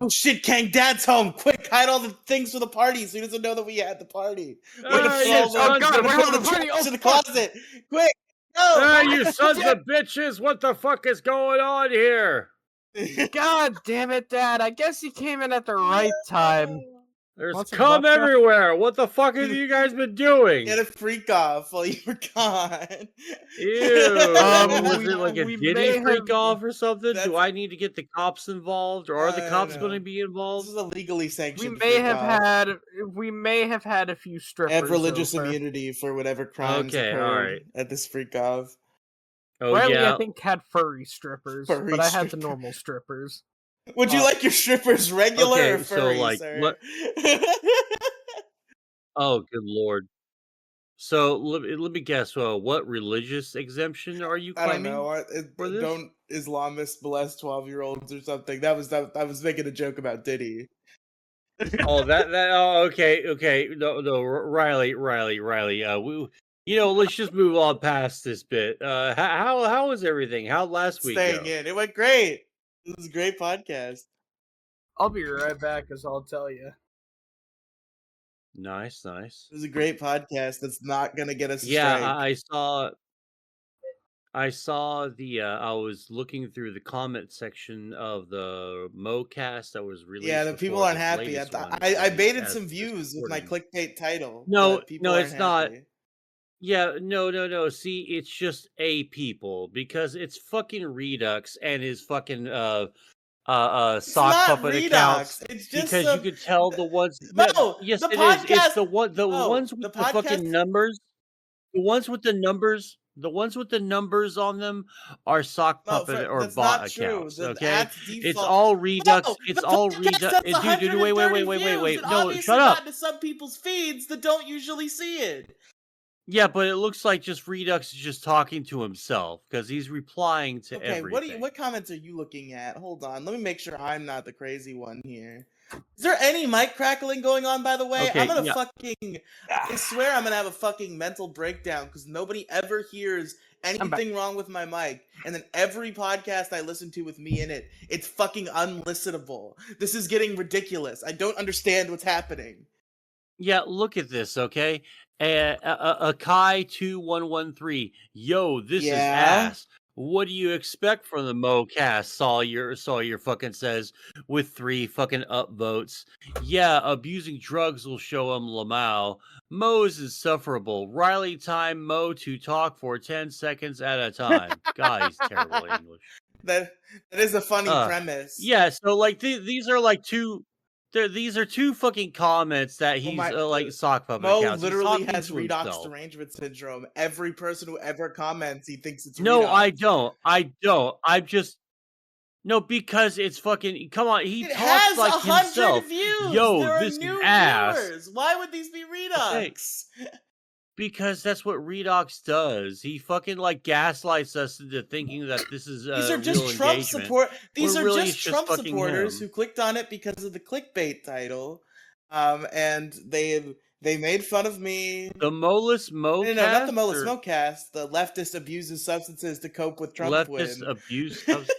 Oh shit, Kang, Dad's home! Quick, hide all the things for the party so he doesn't know that we had the party. Oh God, we're having a the party! trash in Oh, the fuck. closet! Quick! No! You sons of bitches! What the fuck is going on here? God damn it, Dad! I guess you came in at the right time. There's Want some cum vodka? everywhere. What the fuck have you guys been doing? Get a freak off while you were gone. Ew. Was it like a we Diddy may freak have- off or something? That's- Do I need to get the cops involved, or are the cops going to be This involved? is a legally We sanctioned may freak have off. had a few strippers. I have religious over. immunity for whatever crimes Okay, occurred alright. at this freak off. Oh, Riley, yeah. I think, had furry strippers, Furry but I had the stripper. normal strippers. Would you like your strippers regular or Okay, so, furry, like, sir? what- Oh, good lord. So, let me guess, what religious exemption are you I don't claiming? know. for this? Don't Islamists molest 12-year-olds or something? I was making a joke about Diddy. Oh, okay. No, Riley. Let's just move on past this bit. How was everything? How'd last week Staying go? in. It went great. It was a great podcast. I'll be right back, as I'll tell you. Nice. It was a great podcast that's not going to get us a Yeah, strike. I saw the. I was looking through the comment section of the MoCast that was released. Yeah, the people before aren't this happy. latest one I released baited as some this views with my recording. clickbait title. No, but people no, aren't it's not. happy. Yeah, no. See, it's just a people because it's fucking Reedox and his fucking It's sock not puppet Reedox. accounts It's just because you could tell the ones. No, Yes, the it is. It's podcast. the ones with the fucking podcast. numbers. The ones with the numbers. The ones with the numbers on them are sock No, puppet or that's bot not true. accounts. The Okay, ads it's default. all Redux. No, It's the all podcast Redux. has Dude, 130 wait. views. It No, obviously shut up. got to some people's feeds that don't usually see it. Yeah, but it looks like just Redux is just talking to himself because he's replying to Okay, everything. what comments are you looking at? Hold on, let me make sure I'm not the crazy one here. Is there any mic crackling going on, by the way? Okay, I'm gonna yeah. I swear I'm gonna have a fucking mental breakdown because nobody ever hears anything wrong with my mic. And then every podcast I listen to with me in it, it's fucking unlistenable. This is getting ridiculous. I don't understand what's happening. Yeah, look at this, okay? Akai2113. Yo, this is ass. What do you expect from the MoCast? Sawyer fucking says with 3 fucking upvotes. Yeah, abusing drugs will show him Lamau. Mo is insufferable. Riley time Mo to talk for 10 seconds at a time. God, he's terrible at English. That is a funny premise. Yeah, so like these are like two. These are 2 fucking comments that he's like sock puppet Mo accounts. literally has Reedox derangement syndrome. Every person who ever comments, he thinks it's No, Reedox. I don't. I'm just because it's fucking. Come on, he it talks has like 100 himself. views. Yo, there this are new is ass. viewers. Why would these be Reedox? Because that's what Reedox does. He fucking like gaslights us into thinking that this is these are just real Trump engagement. support. These are really just Trump fucking supporters him. who clicked on it because of the clickbait title, and they made fun of me. The Molus MoCast? No, not the Molus MoCast. The leftist abuses substances to cope with Trump leftist win. abuse substances?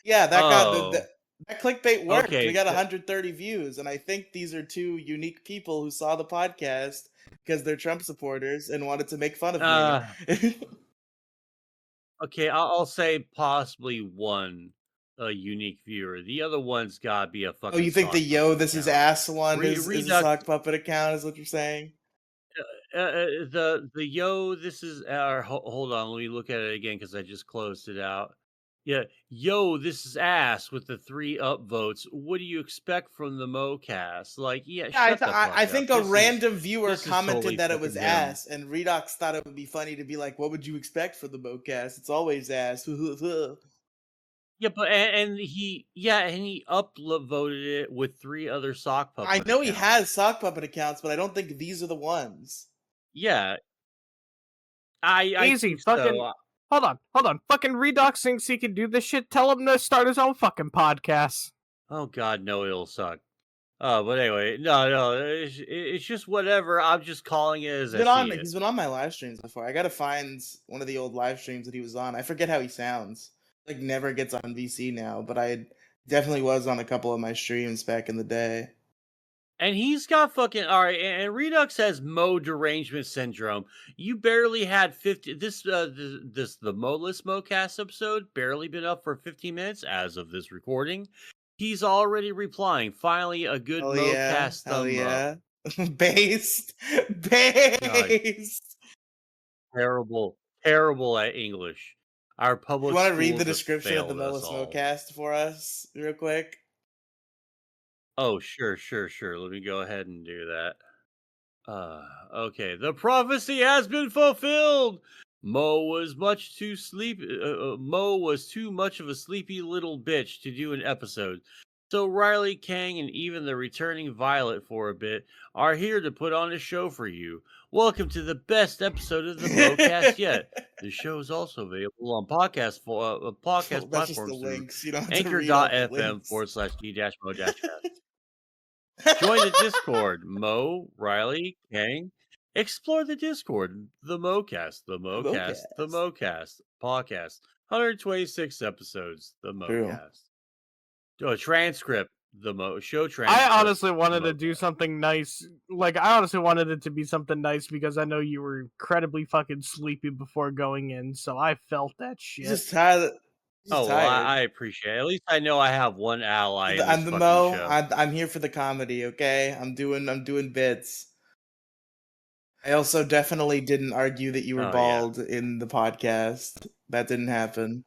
Yeah, that got that clickbait worked. Okay, we got 130 views, and I think these are 2 unique people who saw the podcast because they're Trump supporters and wanted to make fun of me. Okay, I'll say possibly 1 unique viewer. The other one's gotta be a fucking. Oh, you think the yo this is ass one is a sock puppet account? Is what you're saying? The yo this is hold on, let me look at it again because I just closed it out. Yeah, yo, this is ass with the 3 upvotes. What do you expect from the MoCast? Like, I think a random viewer commented totally that it was fucking ass, and Reedox thought it would be funny to be like, "What would you expect from the MoCast? It's always ass." Yeah, but and he upvoted it with 3 other sock puppet. I know accounts. he has sock puppet accounts, but I don't think these are the ones. Yeah, Easy, fucking. So. Hold on. Fucking Reedox thinks he can do this shit. Tell him to start his own fucking podcast. Oh god, no, it'll suck. But anyway, no, it's just whatever. I'm just calling it as he's been on my live streams before. I gotta find one of the old live streams that he was on. I forget how he sounds. Like never gets on VC now, but I Definitely was on a couple of my streams back in the day. And he's got fucking all right. And Reedox has Mo derangement syndrome. You barely had 50. The Mo-less Mocast episode barely been up for 15 minutes as of this recording. He's already replying. Finally, a good Hell yeah. Mocast Hell thumb up. yeah. Based. Based. Terrible at English. Our You public want to read the schools have description of the failed us Mo-less all. Mocast for us real quick? Oh, sure. Let me go ahead and do that. Okay. The prophecy has been fulfilled. Mo was Mo was too much of a sleepy little bitch to do an episode. So Riley, Kang, and even the returning Violet for a bit are here to put on a show for you. Welcome to the best episode of the Mocast yet. The show is also available on podcast That's just the platforms through links. You don't have to read all the links. anchor.fm/d-mo-cast. Join the Discord. Mo, Riley, Kang. Explore the Discord. The Mocast. Podcast. 126 episodes. The True. Mocast. A transcript. Show I transcript. honestly wanted to do something nice. Like, I honestly wanted it to be something nice because I know you were incredibly fucking sleepy before going in, so I felt that shit. He's just tired. Oh, well, I appreciate it. At least I know I have one ally in I'm this the fucking Mo. show. I'm here for the comedy. Okay, I'm doing bits. I also definitely didn't argue that you were bald in the podcast. That didn't happen.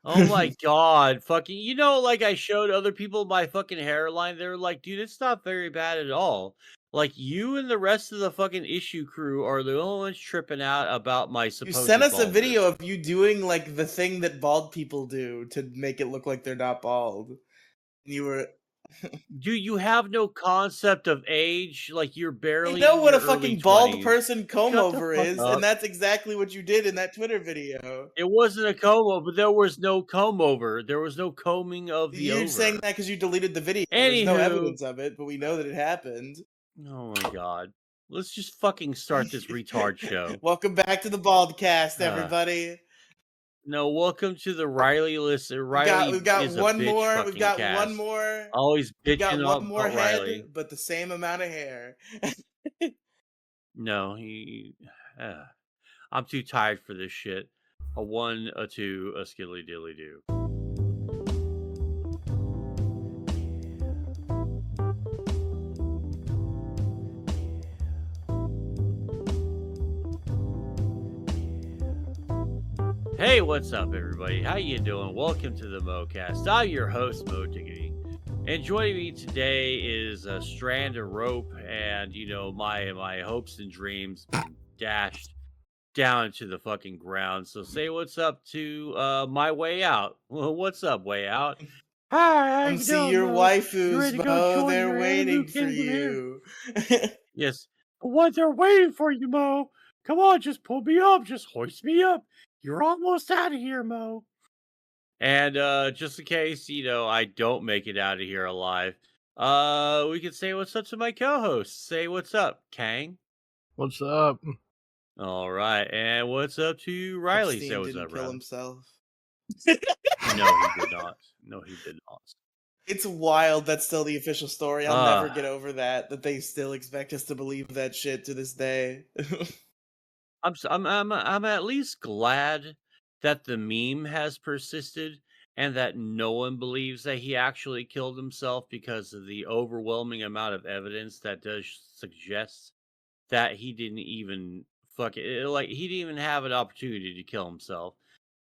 Oh my god, fucking, you know, like I showed other people my fucking hairline, they were like, dude, it's not very bad at all. Like, you and the rest of the fucking issue crew are the only ones tripping out about my supposed You sent us baldness. a video of you doing like the thing that bald people do to make it look like they're not bald. And you were Dude, you have no concept of age. Like, you're barely I know in what your a fucking early bald 20s. person comb Shut the over fuck is, up. and that's exactly what you did in that Twitter video. It wasn't a comb over. There was no comb over. There was no combing of the You're over. saying that because you deleted the video. There's no Anywho. evidence of it, but we know that it happened. Oh my god. Let's just fucking start this retard show. Welcome back to the Baldcast, everybody. No, welcome to the Riley list. Riley We've got is one a bitch more. fucking We've got cast. one more. Always We've got bitching one up more about head, Riley. but the same amount of hair. No, I'm too tired for this shit. A 1, a 2, a skilly dilly do. Hey, what's up, everybody? How you doing? Welcome to the Mocast. I'm your host, Mo Diggity. And joining me today is a strand of rope, and you know my hopes and dreams been dashed down to the fucking ground. So say what's up to my way out. Well, what's up, way out? Hi, how Come you see doing, your Mo? You ready waifus, to go Mo. join They're your waiting Animu for Kingdom here? you. Yes. But what? They're waiting for you, Mo. Come on, just pull me up. Just hoist me up. You're almost out of here, Mo. And just in case, you know, I don't make it out of here alive, we can say what's up to my co-host. Say what's up, Kang. What's up? All right, and what's up to Riley? Epstein Say what's didn't up, kill Riley. himself. No, he did not. No, he did not. It's wild. That's still the official story. I'll never get over that. That they still expect us to believe that shit to this day. I'm at least glad that the meme has persisted and that no one believes that he actually killed himself because of the overwhelming amount of evidence that does suggest that he didn't even like he didn't even have an opportunity to kill himself.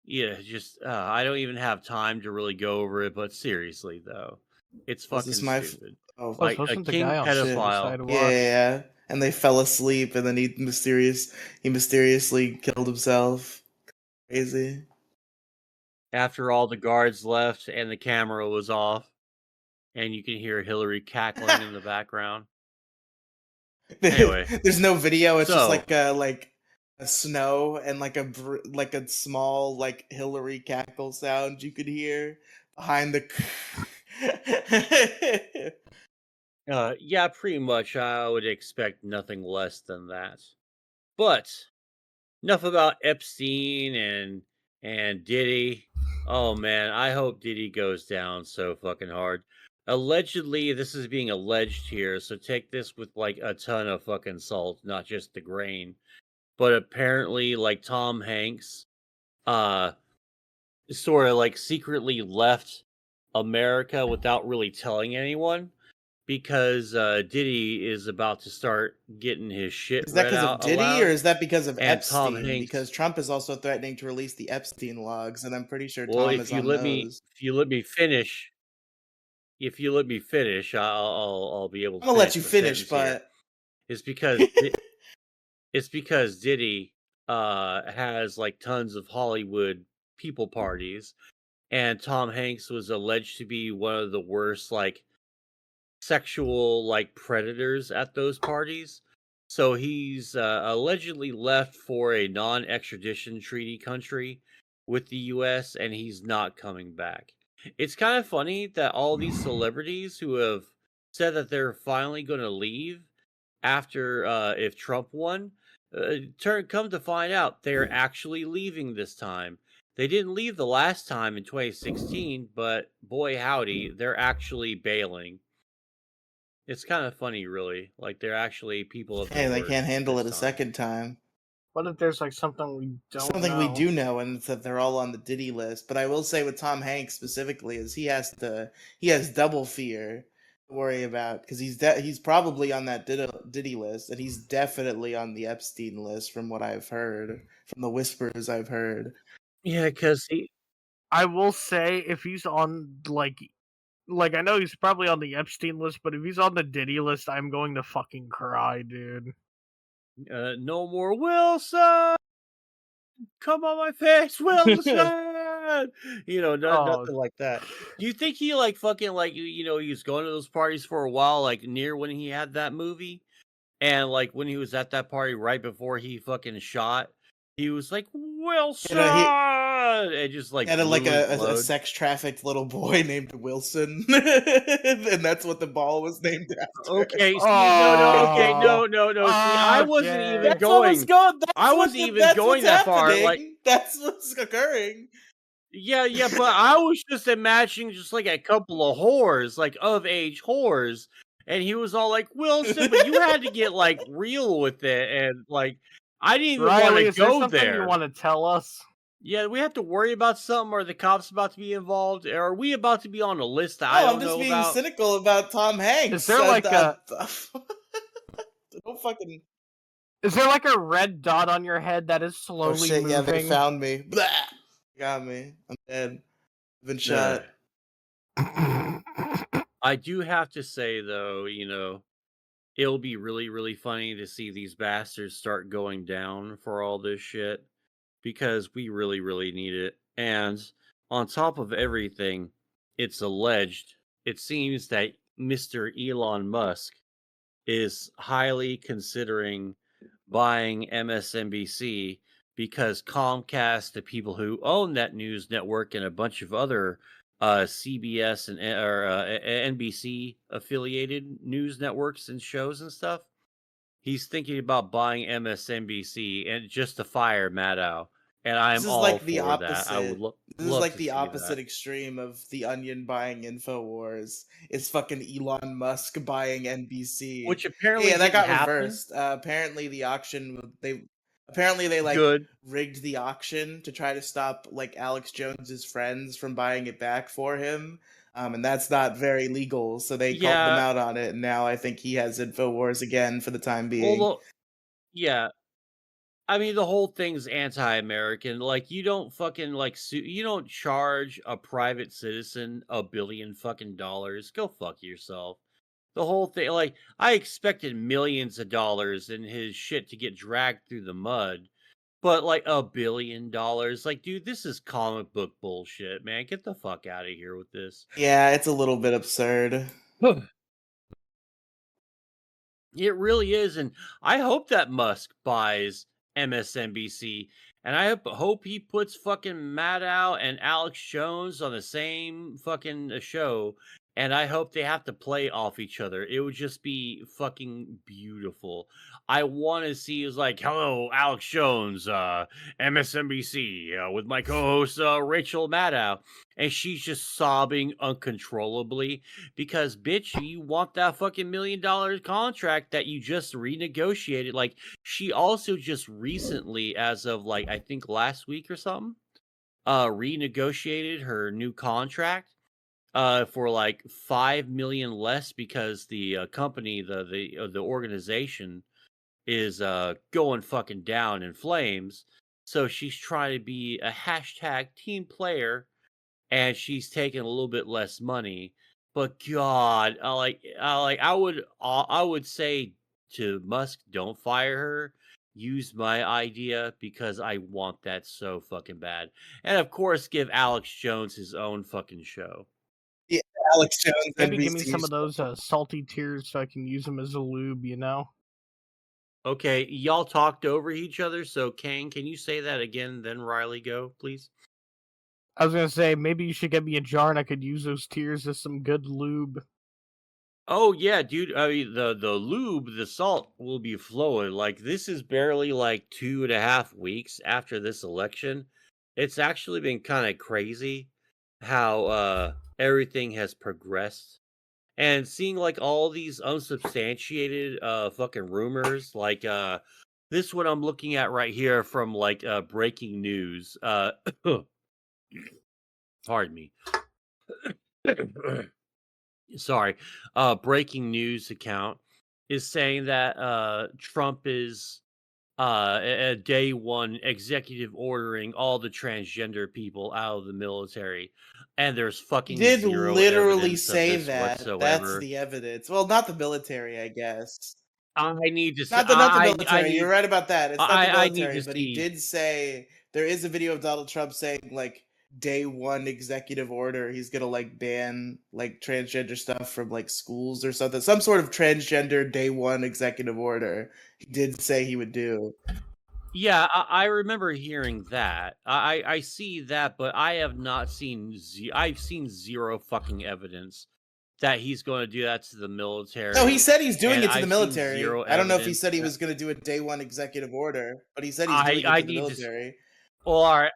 Yeah, just I don't even have time to really go over it, but seriously though, it's fucking stupid. Like a king pedophile. Yeah. And they fell asleep, and then he mysteriously killed himself. Crazy. After all the guards left and the camera was off, and you can hear Hillary cackling in the background. Anyway, there's no video. It's just like a snow and like a small like Hillary cackle sound you could hear behind the. Yeah, pretty much. I would expect nothing less than that. But enough about Epstein and Diddy. Oh man, I hope Diddy goes down so fucking hard. Allegedly, this is being alleged here, so take this with like a ton of fucking salt, not just the grain. But apparently, like Tom Hanks, uh, sort of like secretly left America without really telling anyone because Diddy is about to start getting his shit Is that read because of out Diddy or aloud, is that because of and Tom Epstein? Hanks. Because Trump is also threatening to release the Epstein logs, and I'm pretty sure Well, Tom is on those. if you let me finish, if you let me finish, I'll be able to I'm gonna let finish you my finish, sentence here. but It's because it's because Diddy has like tons of Hollywood people parties, and Tom Hanks was alleged to be one of the worst like sexual like predators at those parties. So he's allegedly left for a non-extradition treaty country with the US, and he's not coming back. It's kind of funny that all these celebrities who have said that they're finally going to leave after if Trump won, come to find out they're actually leaving this time. They didn't leave the last time in 2016, but boy howdy, they're actually bailing. It's kind of funny, really. Like they're actually people of their hey, they word can't handle this it a time. second time. What if there's like something we don't Something we know? do know, and it's that they're all on the Diddy list. But I will say with Tom Hanks specifically, is he has double fear to worry about because he's probably on that Diddy list, and he's definitely on the Epstein list from what I've heard, from the whispers I've heard. Yeah, because he. I will say if he's on like I know he's probably on the Epstein list, but if he's on the Diddy list, I'm going to fucking cry, dude. No more Wilson. Come on my face, Wilson. Oh, Nothing like that. Do you think he like fucking like he was going to those parties for a while, like near when he had that movie? And, like, when he was at that party right before he fucking shot, he was like, You "Wilson!" know, he And just, he like, had blew his a load. sex trafficked little boy named Wilson, and that's what the ball was named after. Okay, see, okay, oh, no, see, I wasn't even okay. That's what was going going. I wasn't even That's what's going that far, like happening. That's what's occurring. yeah, but I was just imagining just, like, a couple of whores, like, of-age whores, and he was all like, "Wilson," but you had to get, like, real with it, and, like, I didn't even wanna Riley, is there go something you there. want to tell us? Yeah, do we have to worry about something? Are the cops about to be involved? Are we about to be on a list that I No, I'm don't just know being about? cynical about Tom Is Hanks. there like a Don't fucking. is there like a red dot on your head that is Oh slowly shit! Yeah, they moving? found me. Blah! Got me. I'm dead. I've been Ugh. shot. I do have to say, though, it'll be really, really funny to see these bastards start going down for all this shit because we really, really need it. And on top of everything, it's alleged, it seems that Mr. Elon Musk is highly considering buying MSNBC because Comcast, the people who own that news network, and a bunch of other CBS and NBC affiliated news networks and shows and stuff, he's thinking about buying MSNBC and just to fire Maddow. And This I'm is all like the for that. I would opposite. This is love like to the see opposite that. extreme of the Onion buying Infowars. It's fucking Elon Musk buying NBC. Which apparently Yeah, that didn't got happen. reversed. Apparently the auction they like Good. rigged the auction to try to stop like Alex Jones's friends from buying it back for him. And that's not very legal, so they called them Yeah. out on it, and now I think he has Infowars again for the time being. Well, yeah. I mean, the whole thing's anti-American. Like, you don't fucking like you don't charge a private citizen $1 billion fucking dollars. Go fuck yourself. The whole thing, like, I expected millions of dollars in his shit to get dragged through the mud, but like $1 billion, like, dude, this is comic book bullshit, man. Get the fuck out of here with this. Yeah, it's a little bit absurd. It really is, and I hope that Musk buys MSNBC, and I hope he puts fucking Maddow and Alex Jones on the same fucking show and I hope they have to play off each other. It would just be fucking beautiful. I want to see is like, hello, Alex Jones, MSNBC, with my co-host Rachel Maddow, and she's just sobbing uncontrollably because, bitch, you want that fucking $1 million contract that you just renegotiated. Like, she also just recently, as of like I think last week or something, renegotiated her new contract for like 5 million less because the company, the organization is going fucking down in flames. So she's trying to be a hashtag team player, and she's taking a little bit less money. But God, I would say to Musk, don't fire her. Use my idea because I want that so fucking bad. And of course, give Alex Jones his own fucking show. Yeah, Alex Jones and Maybe give me some Reese. of those salty tears so I can use them as a lube, you know? Okay, y'all talked over each other, so Kang, can you say that again? Then Riley, go, please. I was gonna say, maybe you should get me a jar and I could use those tears as some good lube. Oh yeah, dude. I mean, the lube, the salt will be flowing. Like this is barely like 2.5 weeks after this election. It's actually been kind of crazy how everything has progressed, and seeing like all these unsubstantiated fucking rumors, like this one I'm looking at right here from like breaking news. Pardon me. Sorry, breaking news account is saying that Trump is a day one executive ordering all the transgender people out of the military, and there's He fucking did zero literally evidence of say this that. That's whatsoever. the evidence. Well, not the military, I guess. I need to see. Not the I military. You're need right about that. It's not the I need military, to but he see. did say there is a video of Donald Trump saying like day one executive order. He's gonna like ban like transgender stuff from like schools or something. Some sort of transgender day one executive order. He did say he would do. Yeah, I remember hearing that. I see that, but I have not seen. I've seen zero fucking evidence that he's going to do that to the No, he military, said he's doing and it to the I've seen military. zero I don't know if he evidence said he that was gonna do a day one executive order, but he said he's doing it I to the need to. military. Or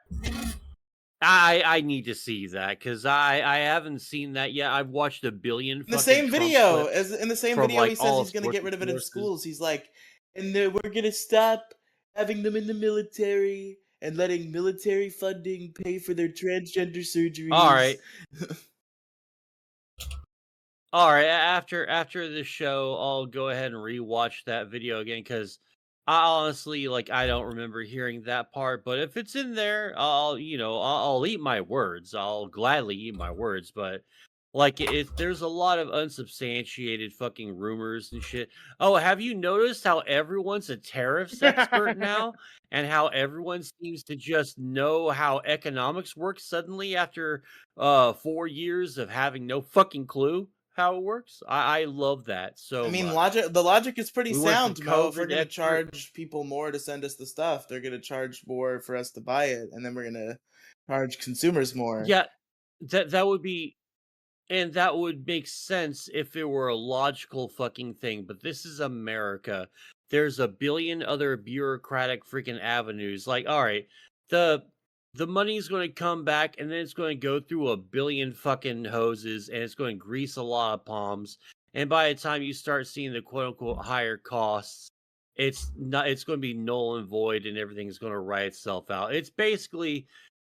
I need to see that because I haven't seen that yet. I've watched a billion In the fucking same Trump video, clips as in the same from video, he like says all he's gonna get sorts of rid of it in sources. schools. He's like, and we're gonna stop having them in the military and letting military funding pay for their transgender All surgeries. right, all right. After the show, I'll go ahead and rewatch that video again because I honestly like I don't remember hearing that part. But if it's in there, I'll eat my words. I'll gladly eat my words. But like there's a lot of unsubstantiated fucking rumors and shit. Oh, have you noticed how everyone's a tariffs expert now, and how everyone seems to just know how economics works suddenly after 4 years of having no fucking clue how it works? I love that I so mean, much. the logic is pretty We went from sound, Mo. If we're COVID gonna expert. charge people more to send us the stuff, they're gonna charge more for us to buy it, and then we're gonna charge consumers more. Yeah, that would be, and that would make sense if it were a logical fucking thing, but this is America. There's a billion other bureaucratic freaking avenues. Like, all right, the the money's going to come back and then it's going to go through a billion fucking hoses and it's going to grease a lot of palms. And by the time you start seeing the quote unquote higher costs, it's going to be null and void and everything's going to write itself out. It's basically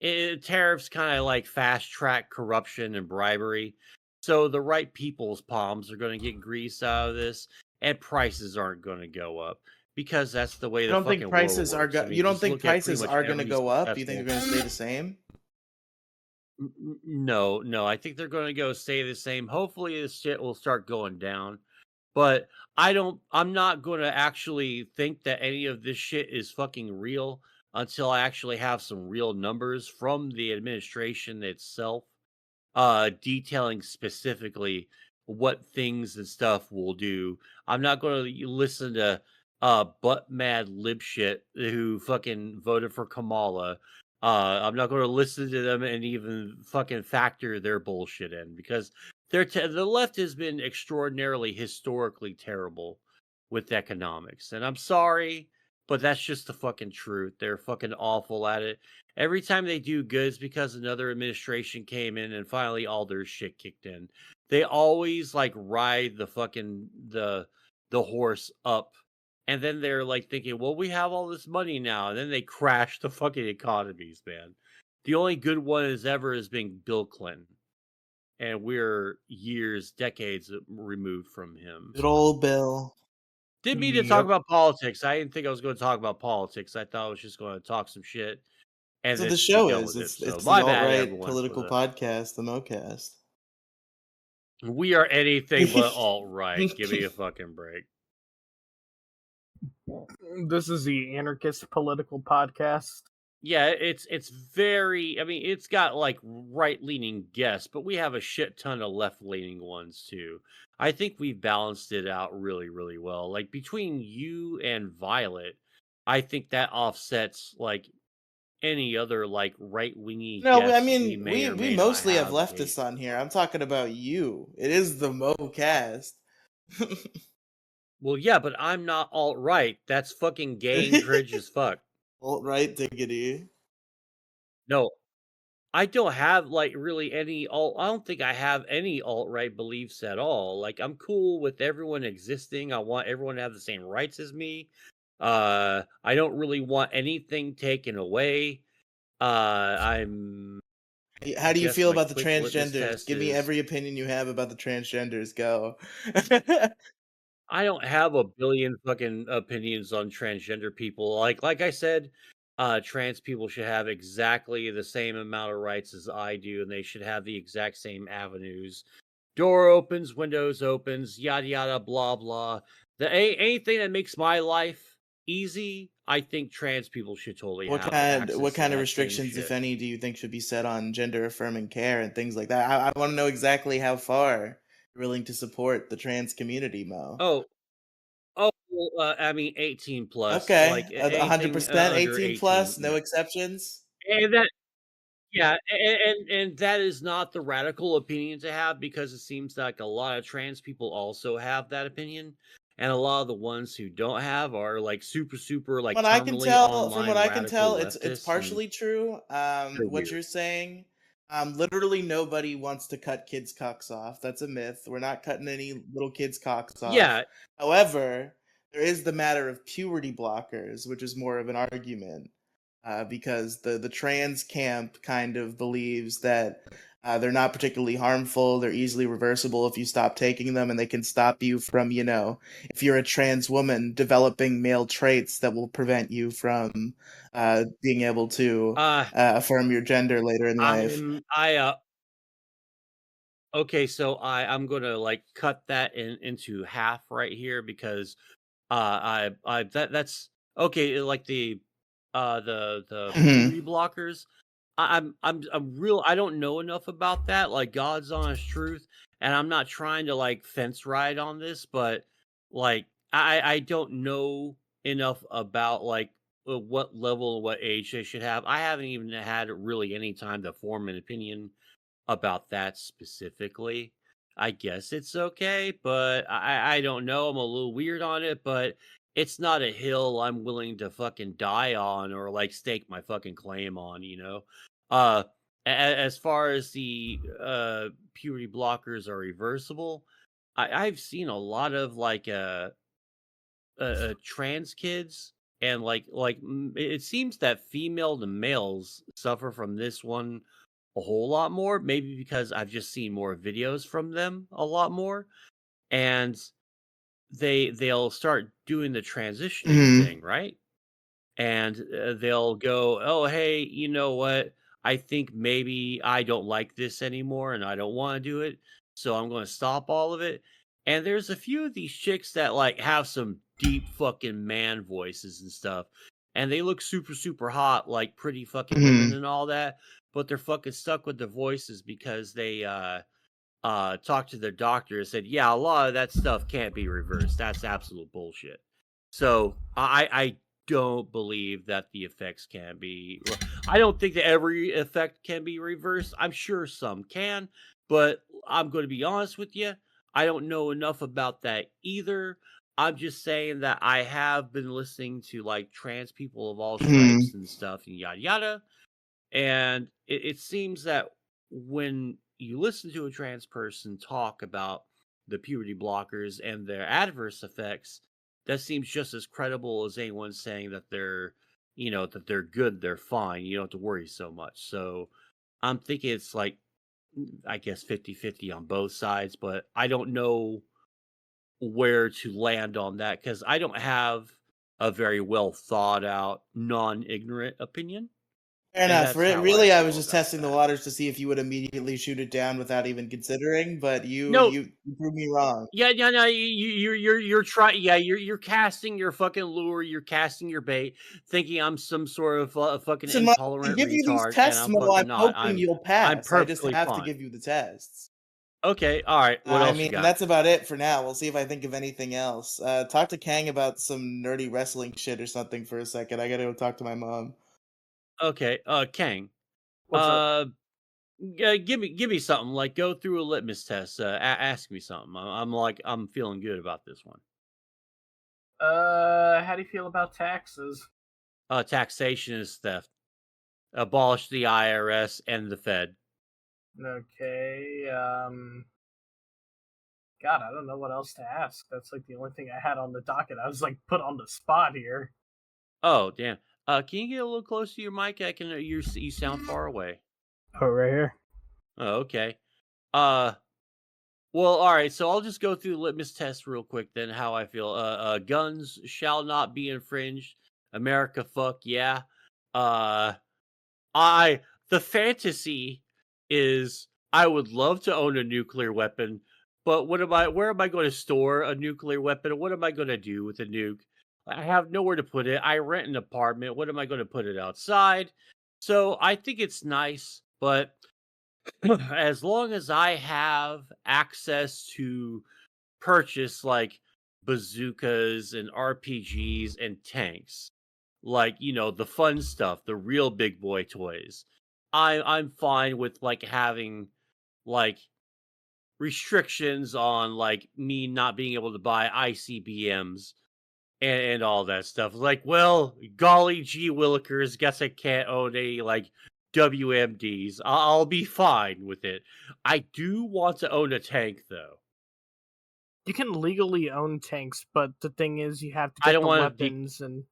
tariffs kind of like fast track corruption and bribery. So the right people's palms are going to get greased out of this, and prices aren't going to go up because that's the way You the don't think fucking world prices are works. I you mean, don't just think look at pretty prices much are gonna every go up? You think successful. they're gonna stay the same? No, no, I think they're going to go stay the same. Hopefully, this shit will start going down. But I'm not going to actually think that any of this shit is fucking real until I actually have some real numbers from the administration itself, detailing specifically what things and stuff will do. I'm not going to listen to butt mad lib shit who fucking voted for Kamala. I'm not going to listen to them and even fucking factor their bullshit in because the left has been extraordinarily historically terrible with economics, and I'm sorry, but that's just the fucking truth. They're fucking awful at it. Every time they do good, it's because another administration came in and finally all their shit kicked in. They always like ride the horse up, and then they're like thinking, well, we have all this money now, and then they crash the fucking economies, man. The only good one has been Bill Clinton, and we're years, decades removed from him. Good old Bill. Didn't mean to talk about politics. I didn't think I was going to talk about politics. I thought I was just going to talk some shit and So then the just be show done is with it. So it's the my alt bad, right everyone. political podcast, the MoCast. We are anything but alt right. Give me a fucking break. This is the anarchist political podcast. Yeah, it's very. I mean, it's got like right leaning guests, but we have a shit ton of left leaning ones too. I think we've balanced it out really, really well. Like between you and Violet, I think that offsets like any other like right wingy No, I guests we mean may or we may not mostly have have. leftists on here. I'm talking about you. It is the MoCast. Well, yeah, but I'm not alt right. That's fucking gay and cringe as fuck. Alt right diggity. No, I don't have like really any alt. I don't think I have any alt right beliefs at all. Like I'm cool with everyone existing. I want everyone to have the same rights as me. I don't really want anything taken away. I'm. How do you Guess feel my about the quick litmus transgenders? test Give me is every opinion you have about the transgenders. Go. I don't have a billion fucking opinions on transgender people. Like I said, trans people should have exactly the same amount of rights as I do, and they should have the exact same avenues. Door opens, windows opens, yada yada, blah blah. Anything that makes my life easy, I think trans people should totally What have what access to kind of that same restrictions, if shit. any, do you think should be set on gender affirming care and things like that? I want to know exactly how far you're willing to support the trans community, Mo. Oh, oh, well, I mean, 18 plus, Okay, like 100%, anything eighteen under 18, plus, no no. exceptions. And that Yeah, and that is not the radical opinion to have, because it seems like a lot of trans people also have that opinion, and a lot of the ones who don't have are like super like What I can terminally tell, from what online I can radical tell, it's leftists, and partially true. they're What weird. you're saying, literally nobody wants to cut kids' cocks off. That's a myth. We're not cutting any little kids' cocks off. Yeah, However, there is the matter of puberty blockers, which is more of an argument, because the trans camp kind of believes that they're not particularly harmful. They're easily reversible if you stop taking them, and they can stop you from, if you're a trans woman, developing male traits that will prevent you from being able to uh, affirm your gender later in life. I okay, so I'm gonna like cut that into half right here, because that's okay. Like the Mhm. puberty blockers. I'm real. I don't know enough about that, like God's honest truth, and I'm not trying to like fence ride on this, but like I don't know enough about like what level, what age they should have. I haven't even had really any time to form an opinion about that specifically. I guess it's okay, but I don't know. I'm a little weird on it, but it's not a hill I'm willing to fucking die on or like stake my fucking claim on, you know? Uh as far as the puberty blockers are reversible, I've seen a lot of like trans kids, and it seems that female to males suffer from this one a whole lot more, maybe because I've just seen more videos from them a lot more, and they'll start doing the transitioning Mhm. thing, right? And they'll go, "Oh, hey, you know what? I think maybe I don't like this anymore, and I don't want to do it, so I'm going to stop all of it." And there's a few of these chicks that like have some deep fucking man voices and stuff, and they look super hot, like pretty fucking women Mhm. and all that, but they're fucking stuck with the voices because they talked to their doctor and said, yeah, a lot of that stuff can't be reversed. That's absolute bullshit. So I don't believe that the effects can be. I don't think that every effect can be reversed. I'm sure some can, but I'm going to be honest with you. I don't know enough about that either. I'm just saying that I have been listening to like trans people of all stripes and stuff and yada yada. And it seems that when you listen to a trans person talk about the puberty blockers and their adverse effects, that seems just as credible as anyone saying that they're, that they're good, they're fine. You don't have to worry so much. So I'm thinking it's like, I guess 50-50 on both sides, but I don't know where to land on that because I don't have a very well thought out, non ignorant opinion. Fair And enough. that's how I Really, I was feel just about testing the that. waters to see if you would immediately shoot it down without even considering, but you No, you, you proved me wrong. yeah, yeah, no, you're trying, yeah, you're casting your fucking lure, you're casting your bait, thinking I'm some sort of fucking Listen, when I intolerant give you these retard, and tests, I'm Mo, I'm fucking not. hoping you'll I'm pass. I just perfectly have to fine. give you the tests. Okay, all right. What I else you mean, got? that's about it for now. We'll see if I think of anything else. Talk to Kang about some nerdy wrestling shit or something for a second. I gotta go talk to my mom. Okay, Kang, What's up? give me something. Like, go through a litmus test. Ask me something. I'm feeling good about this one. How do you feel about taxes? Taxation is theft. Abolish the IRS and the Fed. Okay, God, I don't know what else to ask. That's like the only thing I had on the docket. I was like put on the spot here. Oh, damn. Can you get a little close to your mic? I can. You sound far away. Oh, right here. Oh, okay. Uh, well, all right. So I'll just go through the litmus test real quick. Then how I feel. Guns shall not be infringed. America, fuck yeah. Uh, the fantasy is I would love to own a nuclear weapon, but where am I going to store a nuclear weapon? What am I going to do with a nuke? I have nowhere to put it. I rent an apartment. What am I going to put it outside? So I think it's nice, but as long as I have access to purchase like bazookas and RPGs and tanks, like, the fun stuff, the real big boy toys. I'm fine with like having like restrictions on like me not being able to buy ICBMs and all that stuff. Like, well, golly gee willikers, guess I can't own any like WMDs. I'll be fine with it. I do want to own a tank though. You can legally own tanks, but the thing is, you have to I get don't the want to. weapons and.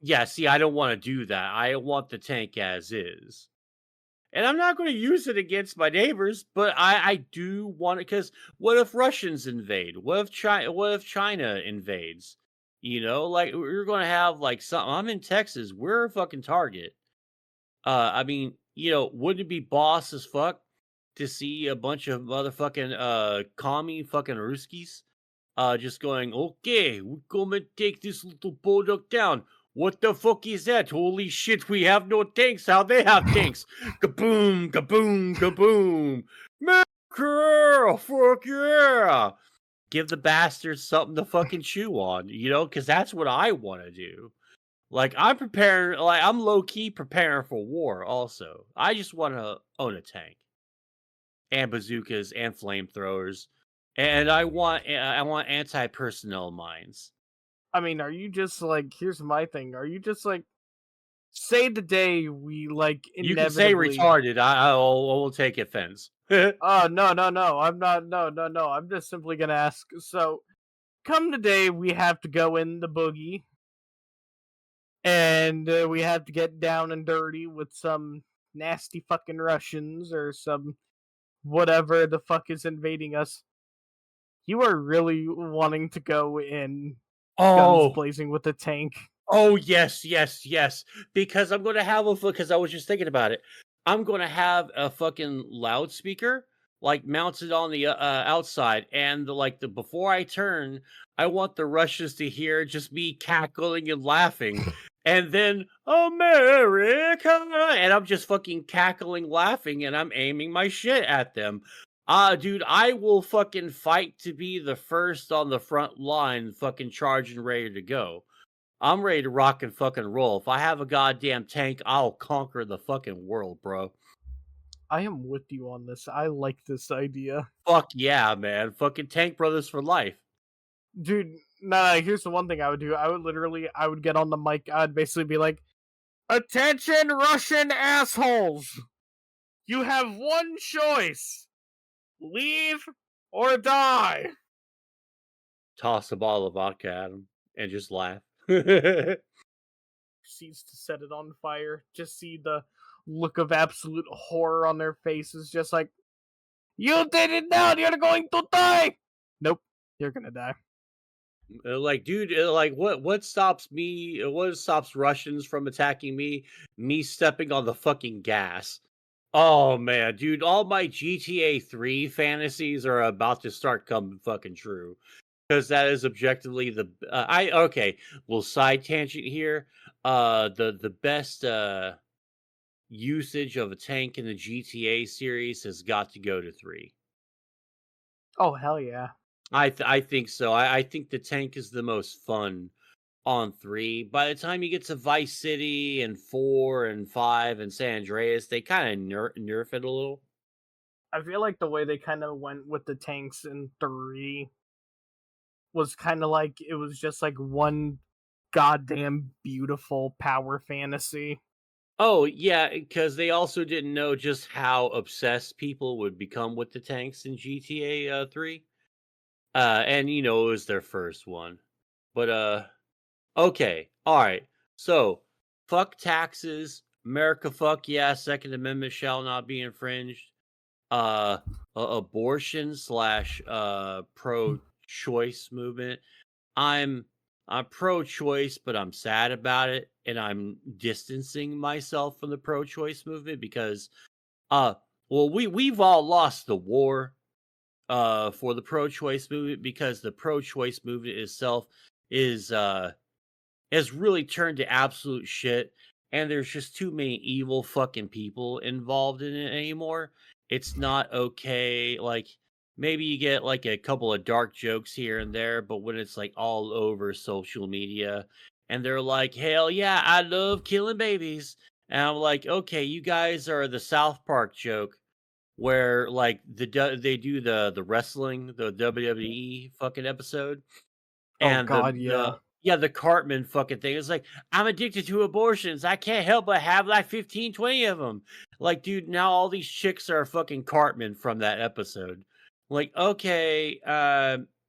Yeah, see, I don't want to do that. I want the tank as is. And I'm not going to use it against my neighbors, but I do want it because what if Russians invade? What if China invades? Like we're going to have like something. I'm in Texas. We're a fucking target. I mean, wouldn't it be boss as fuck to see a bunch of motherfucking commie fucking Ruskies just going, okay, we're gonna take this little bulldog down. What the fuck is that? Holy shit, we have no tanks. How they have tanks? Kaboom, kaboom, kaboom. America, fuck yeah. Give the bastards something to fucking chew on, because that's what I want to do. Like, I'm preparing, like, I'm low key preparing for war also. I just want to own a tank and bazookas and flamethrowers. And I want anti-personnel mines. I mean, are you just like? Here's my thing. Are you just like? Say the day we like You can say inevitably. retarded. I will take offense. Oh no. I'm not. No. I'm just simply gonna ask. So, come the day we have to go in the boogie, and we have to get down and dirty with some nasty fucking Russians or some whatever the fuck is invading us. You are really wanting to go in guns Oh, blazing with a tank. oh yes, yes, yes. Because I'm gonna have because I was just thinking about it. I'm gonna have a fucking loudspeaker like mounted on the outside, and the before I turn, I want the Russians to hear just me cackling and laughing, and then America, and I'm just fucking cackling, laughing, and I'm aiming my shit at them. Dude, I will fucking fight to be the first on the front line, fucking charging ready to go. I'm ready to rock and fucking roll. If I have a goddamn tank, I'll conquer the fucking world, bro. I am with you on this. I like this idea. Fuck yeah, man. Fucking Tank Brothers for life. Dude, nah, here's the one thing I would do. I would get on the mic. I'd basically be like, "Attention, Russian assholes! You have one choice: leave or die." Toss a bottle of vodka at him and just laugh. Proceeds to set it on fire. Just see the look of absolute horror on their faces. Just like, you did it now. You're going to die. Nope, you're gonna die. Like, dude, like, what stops me? What stops Russians from attacking me? Me stepping on the fucking gas. Oh man, dude, all my GTA 3 fantasies are about to start coming fucking true. Because that is objectively the okay. Well, side tangent here. The best usage of a tank in the GTA series has got to go to 3. Oh hell yeah. I think so. I think the tank is the most fun on 3. By the time you get to Vice City and 4 and 5 and San Andreas, they kind of nerf it a little. I feel like the way they kind of went with the tanks in 3 was kind of like it was just like one goddamn beautiful power fantasy. Oh yeah, because they also didn't know just how obsessed people would become with the tanks in GTA 3. And it was their first one. But okay, all right. So, fuck taxes, America. Fuck yeah, Second Amendment shall not be infringed. Abortion slash pro-choice movement. I'm pro-choice, but I'm sad about it, and I'm distancing myself from the pro-choice movement because, well, we've all lost the war for the pro-choice movement because the pro-choice movement itself is has really turned to absolute shit, and there's just too many evil fucking people involved in it anymore. It's not okay. Like, maybe you get like a couple of dark jokes here and there, but when it's like all over social media and they're like, hell yeah, I love killing babies. And I'm like, okay, you guys are the South Park joke where like they do the wrestling, the WWE fucking episode, Oh and god, yeah. the Cartman fucking thing. It's like, I'm addicted to abortions. I can't help but have like 15, 20 of them. Like, dude, now all these chicks are fucking Cartman from that episode. Like, okay,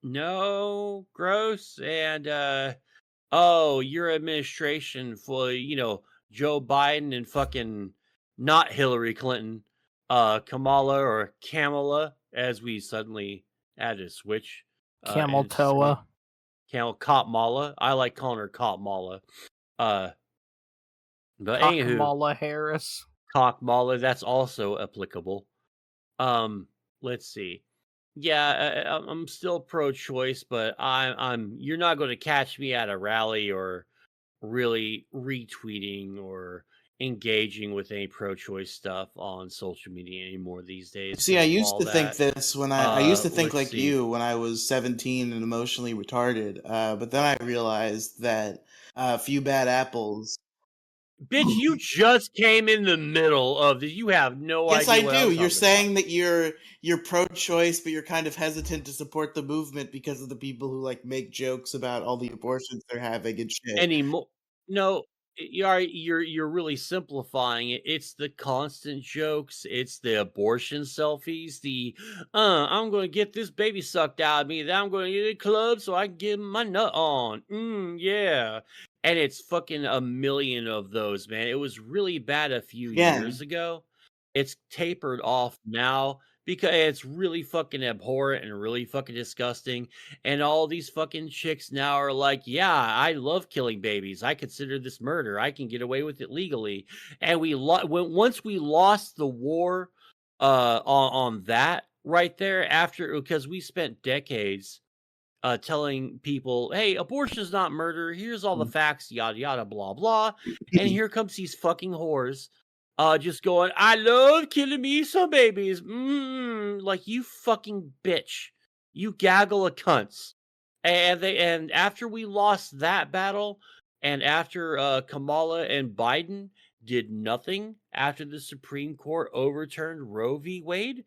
no, gross. And, oh, your administration for, Joe Biden and fucking not Hillary Clinton, Kamala or Kamala, as we suddenly had to switch. Camel And say, Toa. Cop Mala. I like calling her Cop Mala. Uh, but anywho, Kamala Harris. Cock Mala, that's also applicable. Let's see. Yeah, I'm still pro-choice, but you're not going to catch me at a rally or really retweeting or engaging with any pro-choice stuff on social media anymore these days. See, I 'cause of used all to think that. this when I used to think Let's like see. you when I was 17 and emotionally retarded. But then I realized that a few bad apples. Bitch, you just came in the middle of this. You have no Yes, idea I what do. I'm You're talking saying that you're pro-choice, but you're kind of hesitant to support the movement because of the people who like make jokes about all the abortions they're having and shit. anymore. No, you're really simplifying it. It's the constant jokes. It's the abortion selfies. The I'm going to get this baby sucked out of me. Then I'm going to get a club so I can get my nut on. Yeah, and it's fucking a million of those, man. It was really bad a few Yeah. years ago. It's tapered off now because it's really fucking abhorrent and really fucking disgusting. And all these fucking chicks now are like, yeah, I love killing babies. I consider this murder. I can get away with it legally. And once we lost the war on that right there after, because we spent decades telling people, hey, abortion is not murder. Here's all the facts, yada, yada, blah, blah. And here comes these fucking whores just going, I love killing me some babies. Like, you fucking bitch. You gaggle of cunts. And after we lost that battle, and after Kamala and Biden did nothing after the Supreme Court overturned Roe v. Wade?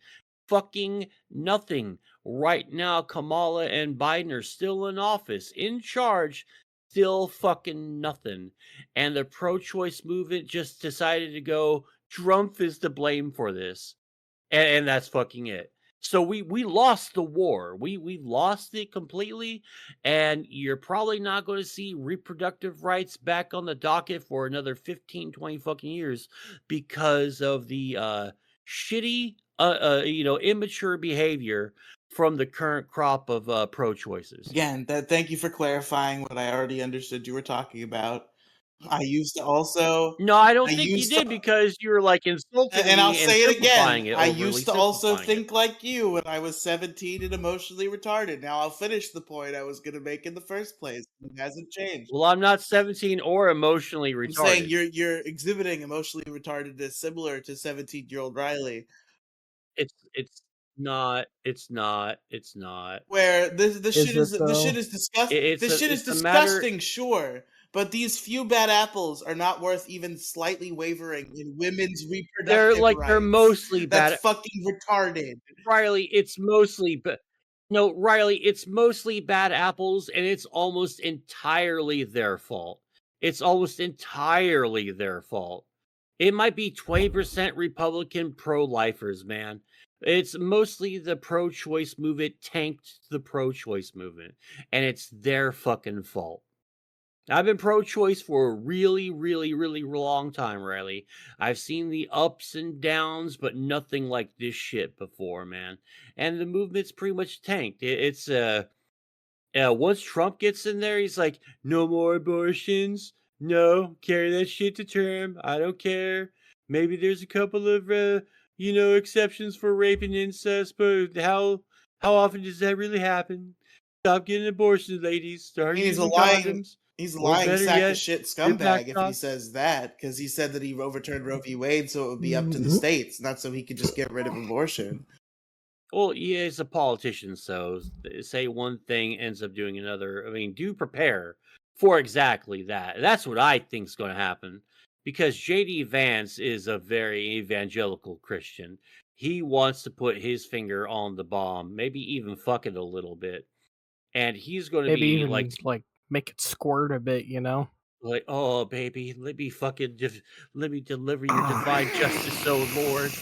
Fucking nothing. Right now, Kamala and Biden are still in office, in charge, still fucking nothing. And the pro-choice movement just decided to go, Trump is to blame for this. And that's fucking it. So we lost the war. We lost it completely, and you're probably not going to see reproductive rights back on the docket for another 15, 20 fucking years because of the shitty, immature behavior from the current crop of pro-choices. Again, thank you for clarifying what I already understood you were talking about. I used to also No, I don't I think you used did to because you were like insulting and I'll me and say it simplifying again. it, I overly used to also simplifying it. think like you when I was 17 and emotionally retarded. Now I'll finish the point I was going to make in the first place. It hasn't changed. Well, I'm not 17 or emotionally I'm saying retarded. you're exhibiting emotionally retardedness similar to 17-year-old Riley. It's not. It's not. It's not. Where this Is shit is it this though? shit is disgust It's this a shit is it's a matter. disgusting, sure. But these few bad apples are not worth even slightly wavering in women's reproductive They're rights. mostly That's bad. fucking retarded. Riley, it's mostly but no, Riley, it's mostly bad apples, and it's almost entirely their fault. It's almost entirely their fault. It might be 20% Republican pro-lifers, man. It's mostly the pro-choice movement tanked the pro-choice movement, and it's their fucking fault. I've been pro-choice for a really, really, really long time, Riley. I've seen the ups and downs, but nothing like this shit before, man. And the movement's pretty much tanked. Once Trump gets in there, he's like, no more abortions. No, carry that shit to term. I don't care. Maybe there's a couple of, exceptions for rape and incest, but how often does that really happen? Stop getting abortions, ladies. I Start mean, using condoms. he's a Or lying better sack of yet, shit get back scumbag if he talk. says that, because he said that he overturned Roe v. Wade so it would be up to the states, not so he could just get rid of abortion. Well, yeah, he's a politician, so say one thing ends up doing another. I mean, do prepare for exactly that. That's what I think's going to happen because JD Vance is a very evangelical Christian. He wants to put his finger on the bomb, maybe even fuck it a little bit. And he's going to Maybe be even like make it squirt a bit, you know? like, oh baby, let me deliver your divine justice, oh Lord.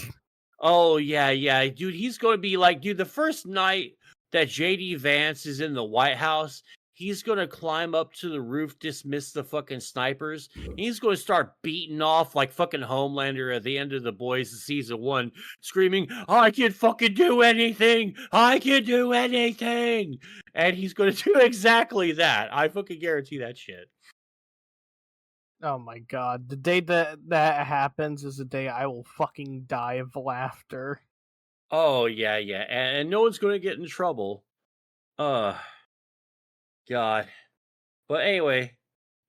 Oh yeah, dude. He's going to be like, dude. The first night that JD Vance is in the White House, he's going to climb up to the roof, dismiss the fucking snipers, and he's going to start beating off like fucking Homelander at the end of The Boys season 1, screaming, "I can fucking do anything! I can do anything!" And he's going to do exactly that. I fucking guarantee that shit. Oh my god. The day that happens is the day I will fucking die of laughter. Oh yeah, and no one's going to get in trouble. God. But anyway,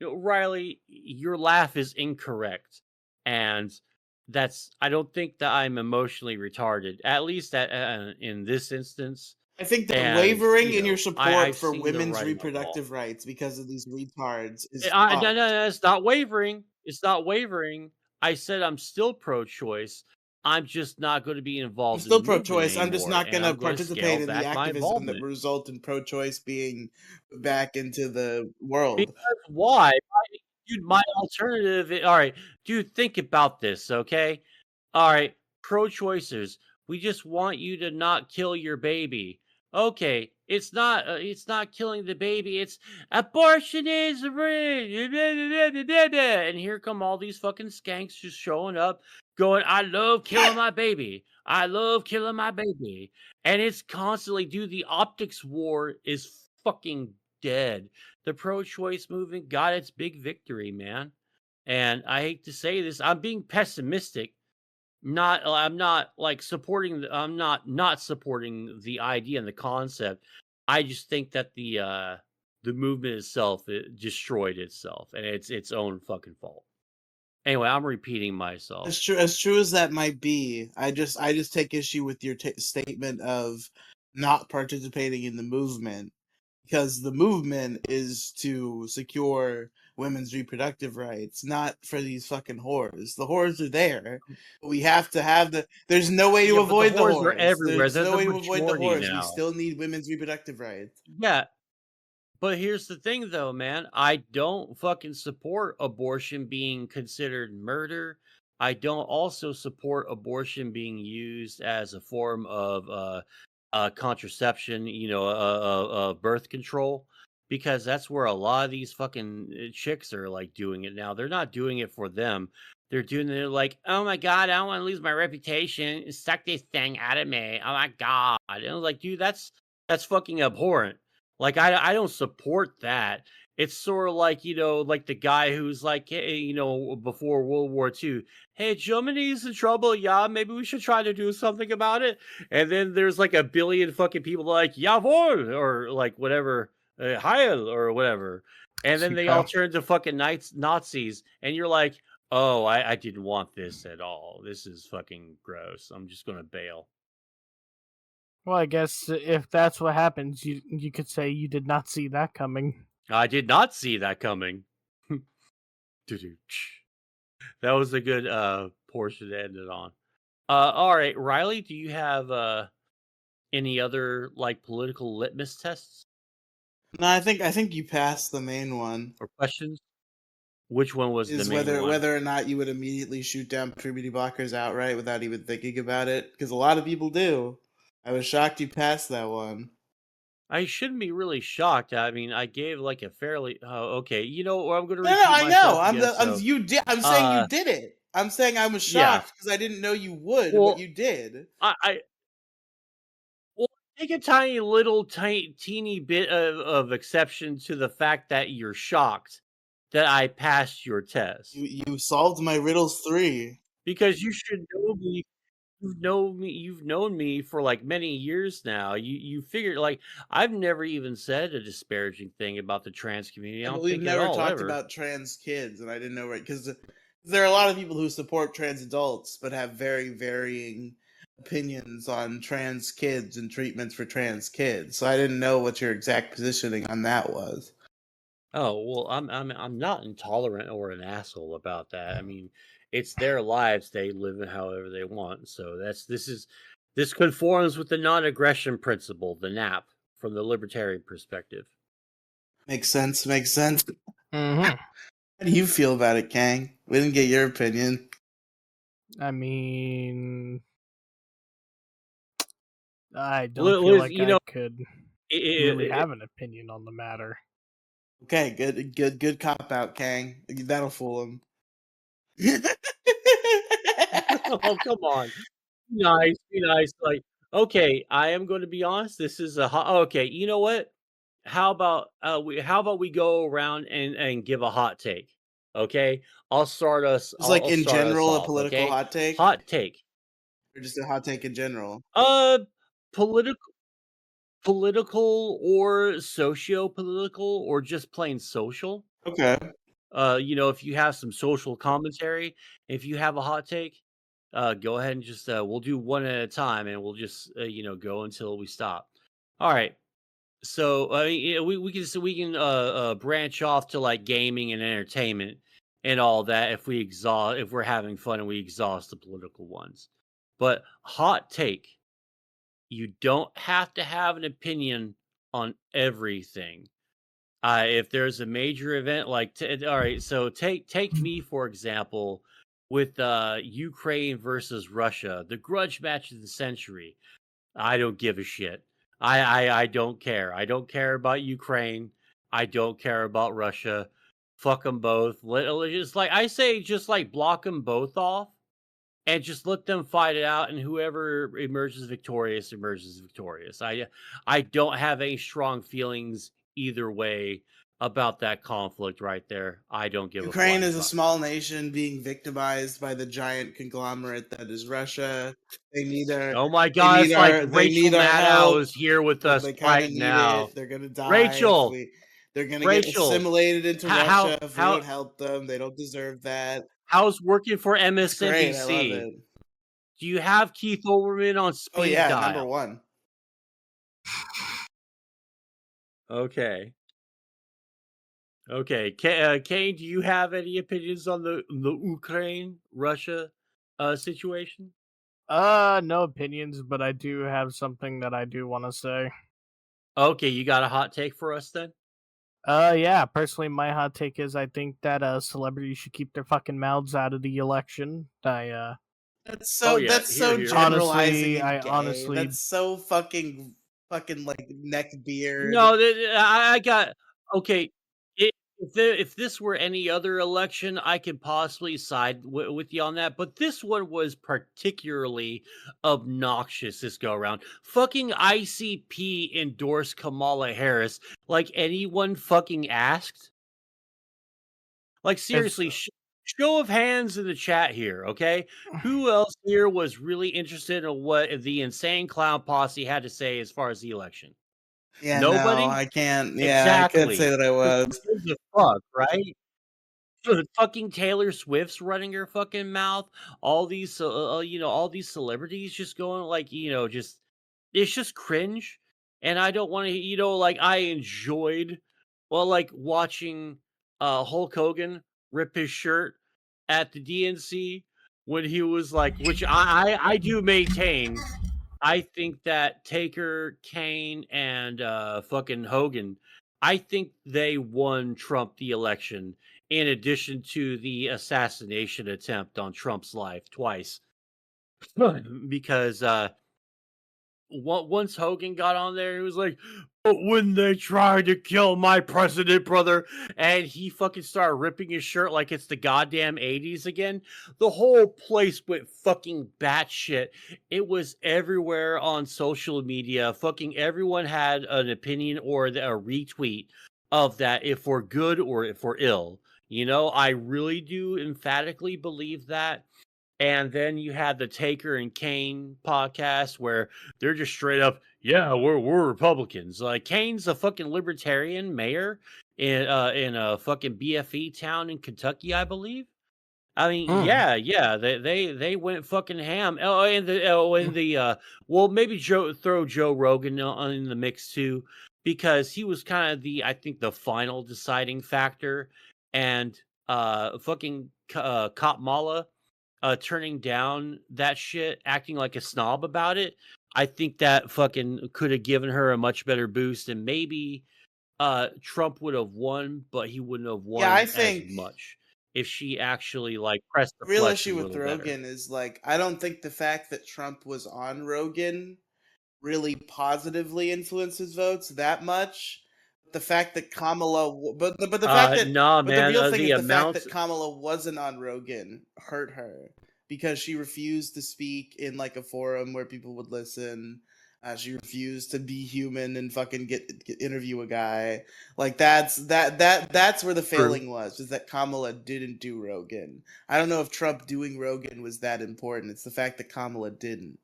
Riley, your laugh is incorrect, and I don't think that I'm emotionally retarded, at least in this instance. I think that And wavering in your support I've for seen the women's writing on the wall. reproductive rights because of these retards is No, fucked. it's not wavering. It's not wavering. I said I'm still pro-choice. I'm just not going to be I'm involved in still the movement pro-choice. I'm just anymore, not and going to I'm going to participate scale in the back my activism that involvement. will result in pro-choice being back into the world. Because why? Dude, my alternative all right, dude, think about this, okay? All right, pro-choicers, we just want you to not kill your baby. Okay, it's not killing the baby, it's abortion is right. And here come all these fucking skanks just showing up, going, I love killing my baby. I love killing my baby. And it's constantly, dude, the optics war is fucking dead. The pro-choice movement got its big victory, man. And I hate to say this, I'm being pessimistic. I'm not like supporting. I'm not supporting the idea and the concept. I just think that the movement itself it destroyed itself, and it's its own fucking fault. Anyway, I'm repeating myself. As true as that might be, I just take issue with your statement of not participating in the movement. because the movement is to secure women's reproductive rights, not for these fucking whores. The whores are there. We have to have there's no way to Yeah, but the avoid the whores are whores. everywhere. There's They're no the way to avoid the majority whores. We now. still need women's reproductive rights. Yeah, but here's the thing, though, man. I don't fucking support abortion being considered murder. I don't also support abortion being used as a form of contraception, birth control, because that's where a lot of these fucking chicks are like doing it now. They're not doing it for them. They're doing it like, oh my god, I don't want to lose my reputation. Suck this thing out of me. Oh my god. And I was like, dude, that's fucking abhorrent. Like I don't support that. It's sort of like, like the guy who's like, hey, before World War II, hey, Germany's in trouble. Yeah, maybe we should try to do something about it. And then there's like a billion fucking people like, jawohl, or like whatever, Heil, or whatever. And then they all turn to fucking Nazis. And you're like, oh, I didn't want this at all. This is fucking gross. I'm just going to bail. Well, I guess if that's what happens, you could say you did not see that coming. I did not see that coming. That was a good portion to end it on. All right, Riley, do you have any other like political litmus tests No, I think you passed the main one. or questions? Which one was the Is main one? whether or not you would immediately shoot down puberty blockers outright without even thinking about it, because a lot of people do. I was shocked you passed that one. I shouldn't be really shocked. I mean, I gave like a fairly. Oh, okay. You know, or I'm going to No, repeat I myself know. I'm again. So, you did. I'm saying you did it. I'm saying I was yeah. shocked because I didn't know you would, Well, but you did. Well, take a teeny bit of exception to the fact that you're shocked that I passed your test. You solved my riddles 3. Because you should know me. You've known me for like many years now. You figured like I've never even said a disparaging thing about the trans community. I Yeah, don't but we've think never at all talked ever. about trans kids, and I didn't know because there are a lot of people who support trans adults but have very varying opinions on trans kids and treatments for trans kids. So I didn't know what your exact positioning on that was. Oh well, I'm not intolerant or an asshole about that. I mean, it's their lives; they live it however they want. So this conforms with the non-aggression principle, the NAP, from the libertarian perspective. Makes sense. Makes sense. Mm-hmm. How do you feel about it, Kang? We didn't get your opinion. I mean, I don't feel like I could really have an opinion on the matter. Okay, good cop out, Kang. That'll fool him. Oh, come on. Be nice. Like, okay, I am going to be honest. This is okay. You know what? How about we go around and give a hot take? Okay, I'll start us. It's like I'll in start us general a off, political okay? hot take, Hot take. or just a hot take in general. Political or socio-political or just plain social. Okay. If you have some social commentary, if you have a hot take, go ahead and just we'll do one at a time, and we'll just go until we stop. All right. So I mean, we can branch off to like gaming and entertainment and all that if we're having fun and we exhaust the political ones. But hot take, you don't have to have an opinion on everything. If there's a major event like all right, so take me for example with Ukraine versus Russia, the grudge match of the century. I don't give a shit. I don't care. I don't care about Ukraine. I don't care about Russia. Fuck them both. Just like I say, just like block them both off and just let them fight it out, and whoever emerges victorious emerges victorious. I don't have any strong feelings either way about that conflict right there. I don't give Ukraine a is a fuck. small nation being victimized by the giant conglomerate that is Russia. They need our Oh my god, it's like they Rachel need our Maddow help, is here with but us they kind of right need now. it. They're gonna die Rachel, if they're gonna get Rachel, assimilated into Russia if we how don't help them. They don't deserve that. how's working for It's great. I love MSNBC? it. Do you have Keith Olbermann on Oh speed yeah, dial? number one. Okay. Okay. Kane, do you have any opinions on the Ukraine Russia situation? No opinions, but I do have something that I do want to say. Okay, you got a hot take for us then? Yeah, personally, my hot take is I think that celebrities should keep their fucking mouths out of the election. Oh yeah, That's here, so here. generalizing Honestly, and I gay. honestly, That's so fucking like neck beard. No, I got okay. If this were any other election, I could possibly side with you on that. But this one was particularly obnoxious this go around. Fucking ICP endorsed Kamala Harris like anyone fucking asked. Like if seriously, show of hands in the chat here, okay? Who else here was really interested in what the insane clown posse had to say as far as the election? Yeah, no, Nobody? I can't. Yeah, I could say Exactly. that I 'Cause was. who gives a fuck, right? So fucking Taylor Swift's running her fucking mouth. All these, all these celebrities just going like, just it's just cringe. And I don't want to, like I enjoyed, well, like watching Hulk Hogan rip his shirt at the DNC when he was like, which I do maintain I think that Taker, Kane, and fucking Hogan, I think they won Trump the election in addition to the assassination attempt on Trump's life twice. Because once Hogan got on there, he was like, "But when they tried to kill my president, brother," and he fucking started ripping his shirt like it's the goddamn 80s again, the whole place went fucking batshit. It was everywhere on social media. Fucking everyone had an opinion or a retweet of that, if we're good or if we're ill. I really do emphatically believe that. And then you had the Taker and Kane podcast where they're just straight up, yeah, we're Republicans. Like Kane's a fucking libertarian mayor in a fucking BFE town in Kentucky, I believe. I mean, mm, yeah, they went fucking ham. Well, maybe throw Joe Rogan in the mix too, because he was kind of I think the final deciding factor, and fucking Cop Mala turning down that shit, acting like a snob about it, I think that fucking could have given her a much better boost, and maybe Trump would have won, but he wouldn't have Yeah, I won as think much if she actually like pressed the real flesh a issue with little better. Rogan is like I don't think the fact that Trump was on Rogan really positively influences votes that much. The fact that but the fact that Nah, but the man, real thing the is the fact amounts. that Kamala wasn't on Rogan hurt her because she refused to speak in like a forum where people would listen. She refused to be human and fucking get interview a guy. Like that's where the True. failing was, is that Kamala didn't do Rogan. I don't know if Trump doing Rogan was that important. It's the fact that Kamala didn't.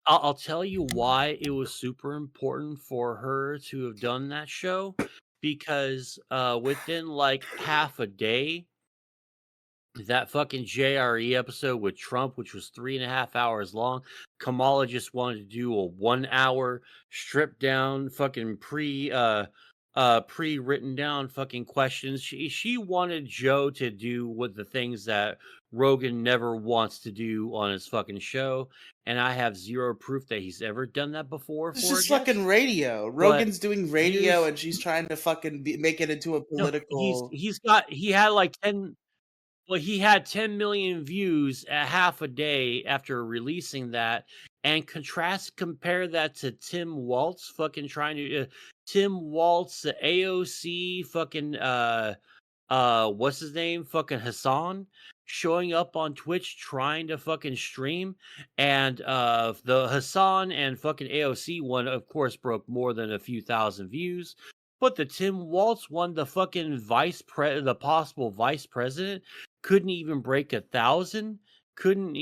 I'll tell you why it was super important for her to have done that show, because within like half a day, that fucking JRE episode with Trump, which was 3.5 hours long, Kamala just wanted to do a 1 hour stripped down fucking pre written down fucking questions. She wanted Joe to do what the things that Rogan never wants to do on his fucking show, and I have zero proof that he's ever done that before It's for a just fucking guest. radio. But Rogan's doing radio, here's and she's trying to fucking make it into a no, political. he had like 10. Well, he had 10 million views a half a day after releasing that, and compare that to Tim Waltz fucking trying to Tim Waltz, the AOC fucking what's his name? Fucking Hassan showing up on Twitch trying to fucking stream, and the Hassan and fucking AOC one of course broke more than a few thousand views. But the Tim Waltz one, the fucking the possible vice president, couldn't even break 1,000. Couldn't,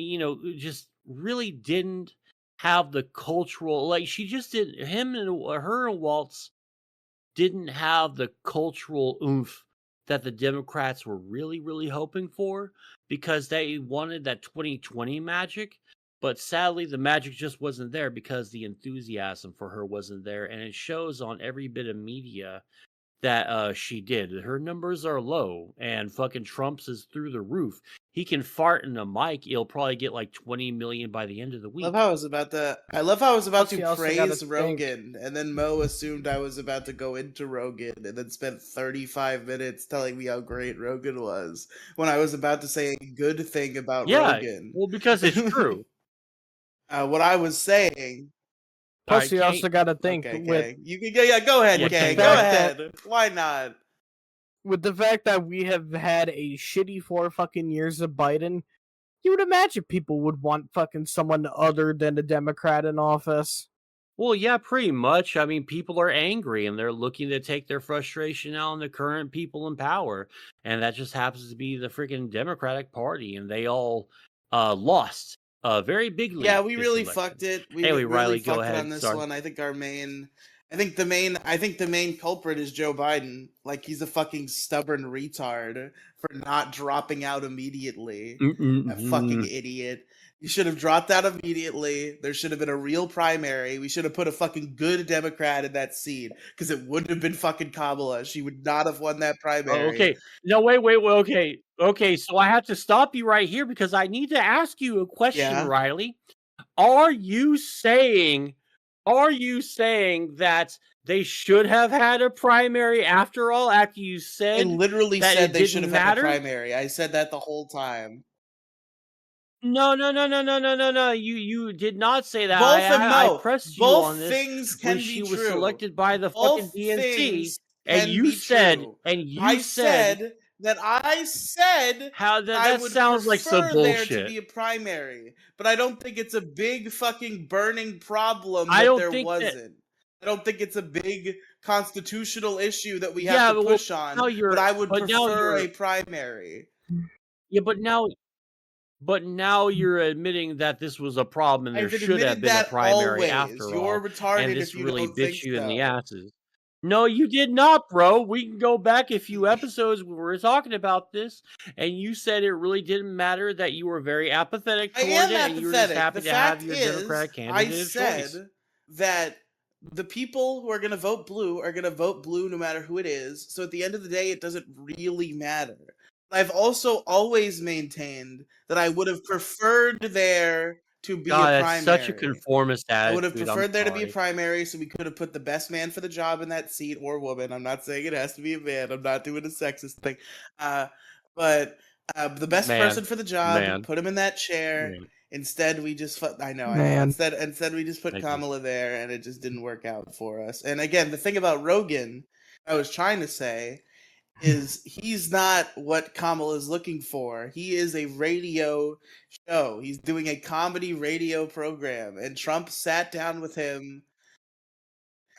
just really didn't have the cultural, like she just didn't. Him and her and Waltz didn't have the cultural oomph that the Democrats were really, really hoping for, because they wanted that 2020 magic. But sadly, the magic just wasn't there because the enthusiasm for her wasn't there, and it shows on every bit of media that she did. Her numbers are low, and fucking Trump's is through the roof. He can fart in a mic; he'll probably get like 20 million by the end of the I love week. how I was about to. I love how I was about Plus, you to also gotta praise Rogan, and then Mo assumed I was about to go into Rogan, and then spent 35 minutes telling me how great Rogan was when I was about to say a good thing about Yeah, Rogan. well, because it's true. What I was saying. All Plus, right, you Kang. also got to think Okay, with Kang. You can yeah, go ahead, Yeah, Kang. Kang, Go go ahead. Why not? with the fact that we have had a shitty 4 fucking years of Biden, you would imagine people would want fucking someone other than a Democrat in office. Well, yeah, pretty much. I mean, people are angry and they're looking to take their frustration out on the current people in power. And that just happens to be the freaking Democratic Party. And they all lost very bigly Yeah, we this really election. fucked it. We Anyway, really Riley, go fucked it on ahead. this Sorry. one. I think the main culprit is Joe Biden. Like, he's a fucking stubborn retard for not dropping out immediately. That fucking idiot. You should have dropped out immediately. There should have been a real primary. We should have put a fucking good Democrat in that seat because it wouldn't have been fucking Kamala. She would not have won that Oh, primary. okay. No, wait. Well, okay. Okay. So I have to stop you right here because I need to ask you a question, Yeah. Riley. Are you saying that they should have had a primary after all, after you I said literally that said it they should didn't have had a matter? primary. I said that the whole time. No. You did not say that. Both of I no, pressed you both on this things when can she be was true. selected by the fucking Both DNC, things and can you be said true. I said I said how I that would sounds like some prefer there to bullshit. be a primary, but I don't think it's a big fucking burning problem I that don't there think that. wasn't. I don't think it's a big constitutional issue that we have Yeah, to well, push on, now but I would prefer you're a primary. yeah, but now you're admitting that this was a problem and there I've should have admitted been a that primary always. after You're all, and retarded this if you really don't bit think you in the so. asses. No, you did not, bro. We can go back a few episodes when we were talking about this, and you said it really didn't matter, that you were very apathetic I toward am it, and you were just apathetic. happy The to have fact your is, Democratic I candidate of choice. said that the people who are going to vote blue are going to vote blue no matter who it is. So at the end of the day, it doesn't really matter. I've also always maintained that I would have preferred there to be God, a that's such a primary. conformist I would have attitude. I'm preferred there to be a sorry. primary, so we could have put the best man for the job in that seat, or woman. I'm not saying it has to be a man. I'm not doing a sexist thing. But the best person for the job, put him in that chair. Man. Instead, we just I know. Man. Instead we just put Thank you. Kamala there, and it just didn't work out for us. And again, the thing about Rogan, I was trying to say, is he's not what Kamala is looking for. He is a radio show. He's doing a comedy radio program, and Trump sat down with him.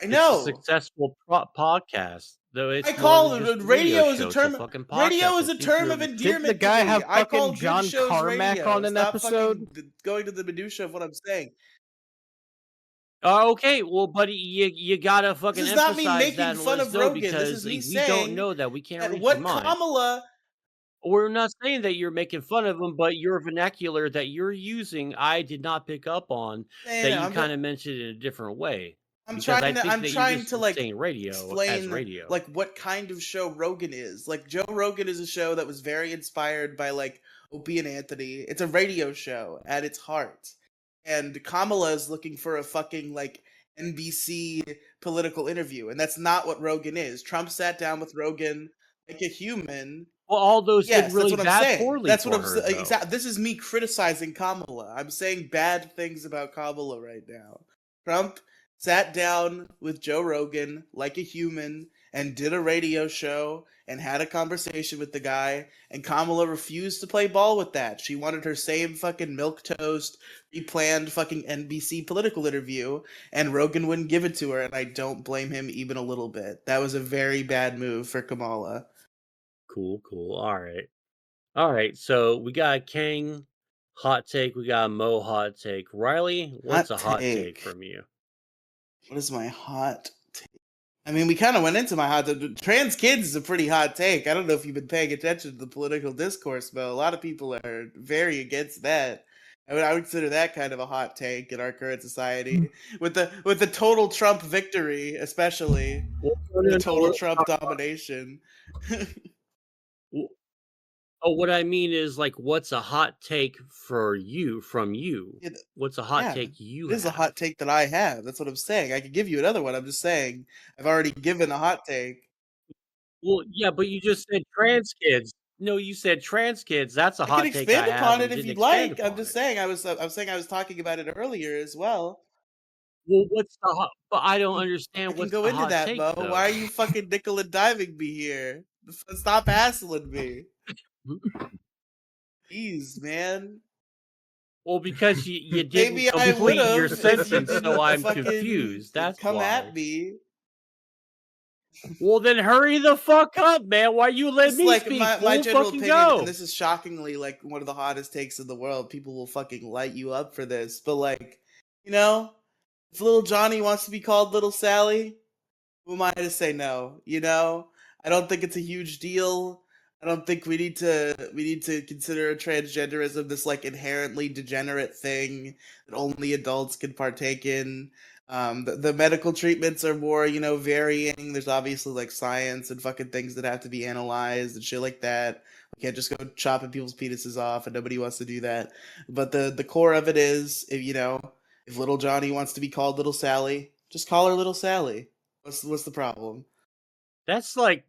I It's a know. successful podcast, though it's I more call than it just a radio radio is a show. It's a term. fucking Radio podcast. is a It's term of super. Didn't the endearment guy to me. have I call fucking good John shows Carmack radio. on an Stop episode? fucking going to the minutia of what I'm saying. Okay, well, buddy, you gotta fucking This is not me emphasize making that and fun let us of know Rogan. This because is me we don't saying know that. We can't that read your what mind. Kamala. We're not saying that you're making fun of him, but your vernacular that you're using, I did not pick up on. That you kind of mentioned it in a different way. I'm Because I think trying that you're to just like saying radio as explain radio. like what kind of show Rogan is. Like Joe Rogan is a show that was very inspired by like Opie and Anthony. It's a radio show at its heart. And Kamala is looking for a fucking like NBC political interview, and that's not what Rogan is. Trump sat down with Rogan like a human. Well, all those did Yes, really that's what I'm bad saying. poorly That's for what I'm her, though. exactly. This is me criticizing Kamala. I'm saying bad things about Kamala right now. Trump sat down with Joe Rogan like a human and did a radio show and had a conversation with the guy, and Kamala refused to play ball with that. She wanted her same fucking milquetoast, pre-planned fucking NBC political interview, and Rogan wouldn't give it to her, and I don't blame him even a little bit. That was a very bad move for Kamala. Cool. All right. So we got a Kang hot take. We got a Mo hot take. Riley, what's a hot take from you? What is my hot take? I mean, we kind of went into my hot take. Trans kids is a pretty hot take. I don't know if you've been paying attention to the political discourse, but a lot of people are very against that. I would consider that kind of a hot take in our current society, with the total Trump victory, especially Well, no, the no, total no. Trump domination. w- Oh, what I mean is, like, what's a hot take from you? Yeah, What's a hot yeah, take you it is a hot have? take that I have. That's what I'm saying. I could give you another one. I'm just saying I've already given a hot take. Well, yeah, but you just said trans kids. No, you said trans kids. That's a I can hot take I expand have, upon and it you if didn't you'd expand like. upon it. I'm saying I was talking about it earlier as well. Well, what's the hot? But I don't I understand can what's go the into hot that, take, Mo. Why though. are you fucking nickel and diming me here? Stop hassling me. Jeez, man. Well, because you didn't Maybe I would complete your have if you sentence, so didn't I'm fucking confused. That's come at why. me. Well, then hurry the fuck up, man. Why you let It's me like speak, my fool? general Fucking opinion, and go. this is shockingly like one of the hottest takes in the world. People will fucking light you up for this, but like, you know, if little Johnny wants to be called Little Sally, who am I to say no? You know, I don't think it's a huge deal. I don't think we need to consider transgenderism this like inherently degenerate thing that only adults can partake in. The medical treatments are more, you know, varying. There's obviously like science and fucking things that have to be analyzed and shit like that. We can't just go chopping people's penises off, and nobody wants to do that. But the core of it is, if you know, if little Johnny wants to be called Little Sally, just call her Little Sally. What's the problem? That's like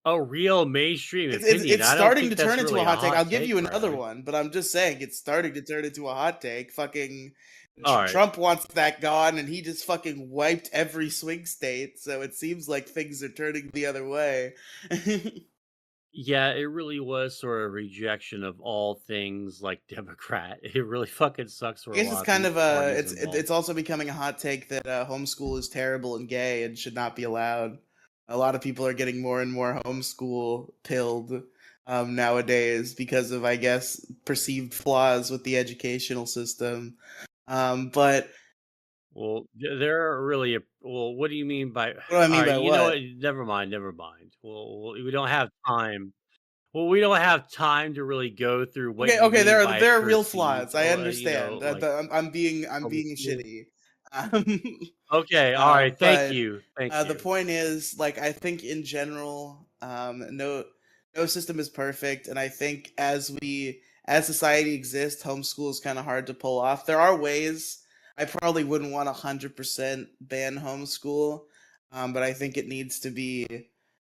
a real mainstream opinion. It's I don't starting think to turn that's into a really a hot take. I'll hot give take, you another Riley. one, but I'm just saying it's starting to turn into a hot take. Fucking All right. Trump wants that gone, and he just fucking wiped every swing state. So it seems like things are turning the other way. Yeah, it really was sort of rejection of all things like Democrat. It really fucking sucks for I a guess it's lot of kind of parties involved. it's also becoming a hot take that homeschool is terrible and gay and should not be allowed. A lot of people are getting more and more homeschool pilled nowadays because of, I guess, perceived flaws with the educational system. But Well, there are really well. What do you mean by? what do I All mean right, by you know what? what? Never mind. Never mind. We don't have time. Well, we don't have time to really go through what Okay, you okay, mean by there are real flaws. perceived. I You know, understand. like I'm being homeschool. shitty. Um, Okay. All right. Thank but you. Thank the you. point is, like, I think in general, no system is perfect, and I think as society exists, homeschool is kind of hard to pull off. There are ways. I probably wouldn't want 100% ban homeschool, but I think it needs to be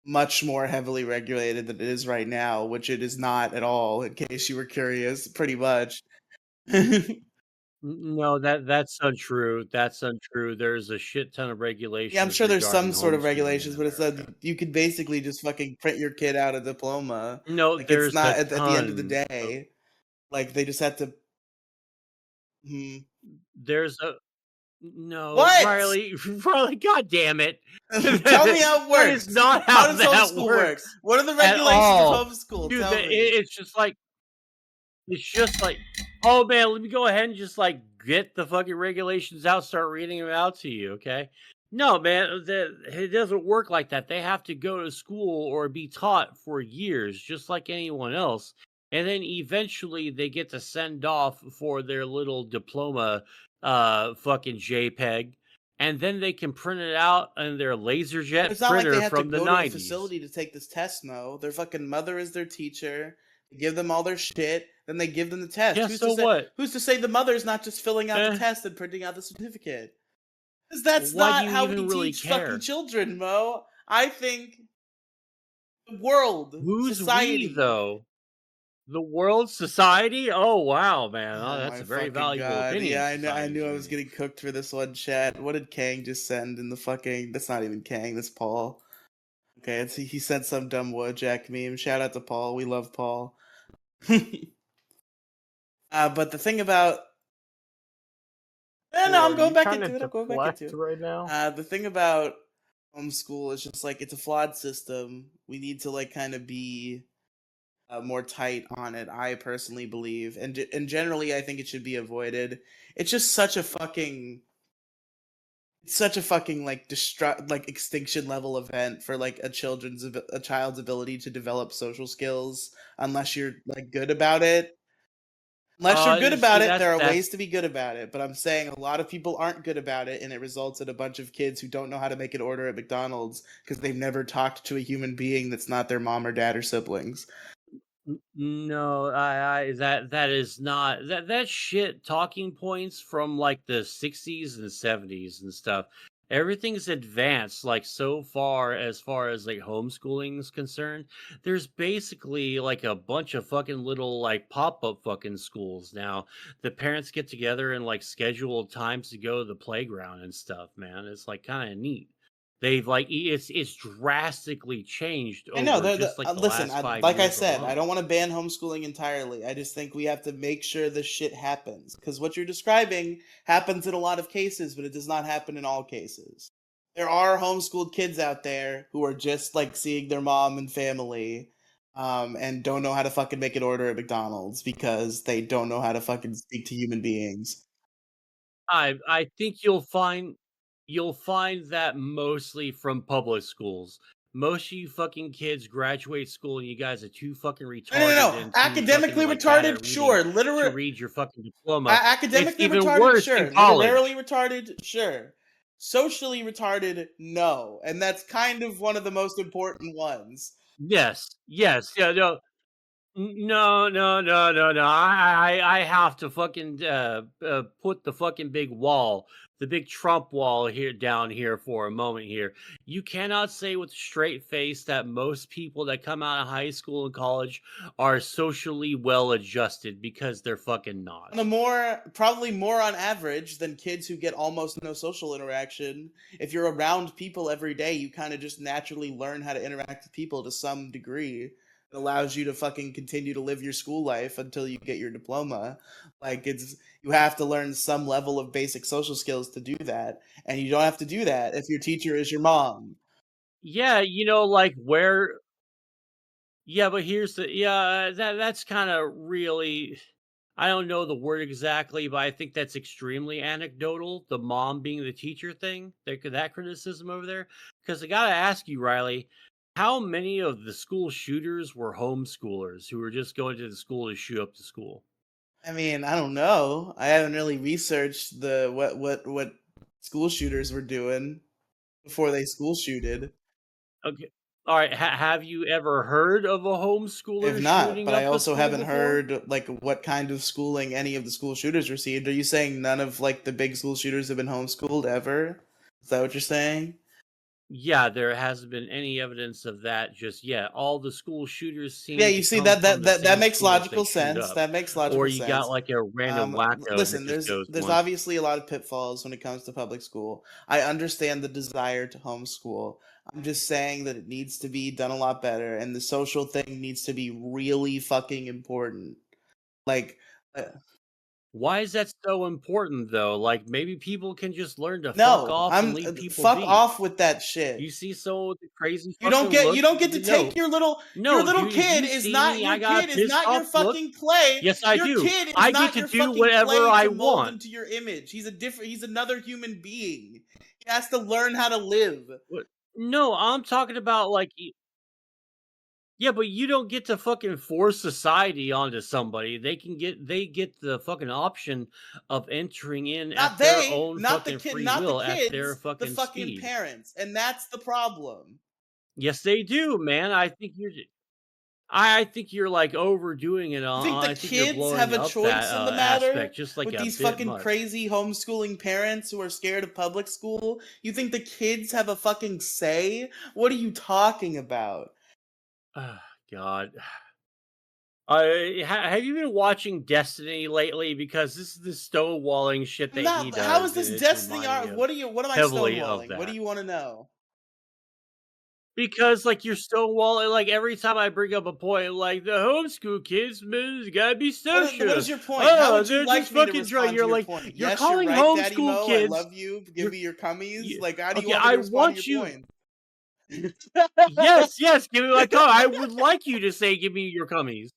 much more heavily regulated than it is right now, which it is not at all. In case you were curious, pretty much. No, that's untrue. That's untrue. There's a shit ton of Yeah, I'm regulations sure there's some regarding sort of homeschooling in regulations, but it's America. you could basically just fucking print your kid out a diploma. No, Like it's there's not a at the end of the ton of day. Like they just have to. Hmm. there's a no, What? Riley, Riley, god damn it. Tell me how it That is works. not How how does that homeschool work? works What are the at regulations of all. homeschool? Dude, Tell me. it's just like it's just like, oh man, let me go ahead and just like get the fucking regulations out, start reading them out to you, okay? No, man, it doesn't work like that. They have to go to school or be taught for years, just like anyone else. And then eventually they get to send off for their little diploma, fucking JPEG. And then they can print it out in their But LaserJet it's not like they printer have to from the go to a 90s. facility to take this test, Mo. Their fucking mother is their teacher. They give them all their shit, then they give them the test. Yeah, so what? Who's to say the mother's not just filling out the Eh, test and printing out the certificate? Because that's why do not you how even we really teach fucking care? children, Mo. I think the world, Who's we, society. though? The world, society? Oh, wow, man. Oh, Oh that's my a very fucking valuable god. opinion, Yeah, I society's knew I was reading. getting cooked for this one, chat. What did Kang just send in the fucking. That's not even Kang, that's Paul. Okay, he sent some dumb Wojak meme. Shout out to Paul. We love Paul. But the thing about no, Or I'm are going you back trying to into it. I'm going back into deflect it. right now? The thing about homeschool is just like it's a flawed system. We need to like kind of be more tight on it. I personally believe, and generally, I think it should be avoided. It's just such a fucking like like extinction level event for like a child's ability to develop social skills unless you're like good about it. Unless you're good about See, it, there are that's ways to be good about it. But I'm saying a lot of people aren't good about it, and it results in a bunch of kids who don't know how to make an order at McDonald's because they've never talked to a human being that's not their mom or dad or siblings. No, that is not that shit talking points from like the 60s and 70s and stuff. Everything's advanced like so far as like homeschooling is concerned. There's basically like a bunch of fucking little like pop-up fucking schools now. The parents get together and like schedule times to go to the playground and stuff, man. It's like kind of neat. They've like it's drastically changed I know. over just like the Listen, last 5 like I years said, I alone. don't want to ban homeschooling entirely. I just think we have to make sure this shit happens. Because what you're describing happens in a lot of cases, but it does not happen in all cases. There are homeschooled kids out there who are just like seeing their mom and family, and don't know how to fucking make an order at McDonald's because they don't know how to fucking speak to human beings. I think you'll find that mostly from public schools. Most of you fucking kids graduate school and you guys are too fucking No, no, no, retarded no. and too fucking Academically like bad at retarded, reading sure. to read your fucking diploma. It's Academically even retarded, worse in sure. Literarily college. retarded, sure. Socially retarded, no. And that's kind of one of the most important ones. Yes. Yes. Yeah, no. No, no, no, no, no. I have to fucking put the fucking big wall, the big Trump wall here down here for a moment here. You cannot say with a straight face that most people that come out of high school and college are socially well adjusted because they're fucking On a not. probably more on average than kids who get almost no social interaction. If you're around people every day, you kind of just naturally learn how to interact with people to some degree. It allows you to fucking continue to live your school life until you get your diploma. Like you have to learn some level of basic social skills to do that, and you don't have to do that if your teacher is your mom. Yeah, like where. Yeah, but here's the that's kind of really. I don't know the word exactly, but I think that's extremely anecdotal. The mom being the teacher thing, that criticism over there. Because I gotta ask you, Riley, how many of the school shooters were homeschoolers who were just going to the school to shoot up the school? I mean, I don't know. I haven't really researched the what school shooters were doing before they school shooted. Okay, all right. Have you ever heard of a I have homeschooler not, shooting but I up a also school haven't before? heard like what kind of schooling any of the school shooters received. Are you saying none of like the big school shooters have been homeschooled ever? Is that what you're saying? Yeah, there hasn't been any evidence of that just yet. All the school shooters Yeah, seem you to see come from the that same makes schools they logical shoot sense. up. That makes Or logical you got sense. like a random wacko that Listen, just goes there's once. obviously a lot of pitfalls when it comes to public school. I understand the desire to homeschool. I'm just saying that it needs to be done a lot better, and the social thing needs to be really fucking important. Like, uh, Why is that so important though? Like maybe people can just learn to fuck no, off and I'm leave people fuck be. off with that shit. You see so the crazy You don't fucking get look? to take No. your No, little dude, if kid you is see not me, I got a pissed your off look. fucking play. Yes, I Your do. kid is I get not to your do fucking whatever play I to mold want. into your image. He's another human being. He has to learn how to live. What? No, I'm talking about like yeah, but you don't get to fucking force society onto somebody. They get the fucking option of entering in Not at their they, own not the fucking kid, free not the will at their kids, the fucking fucking speed. parents. And that's the problem. Yes, they do, man. I think you're like overdoing it You think the I think you're kids blowing have a up that choice in the matter aspect just like with a these bit fucking much. crazy homeschooling parents who are scared of public school? You think the kids have a fucking say? What are you talking about? Ah, God. Have you been watching Destiny lately? Because this is the stonewalling shit I'm that he not. How is does, and this it's Destiny reminding me art? of What am I heavily of stonewalling? What do that. you want to know? Because like you're stonewalling, like every time I bring up a point, like the homeschool kids, man, gotta be What socials. is your point? How Oh, would you they're just like me to fucking trying. respond to You're your like point? you're Yes, you're calling right, Daddy homeschool Mo. I kids. love you. Give You're me your cummies. you, Like, how do you okay. want me I to respond to want your you. point? Yes, yes. Give me my call. I would like you to say, "Give me your cummies."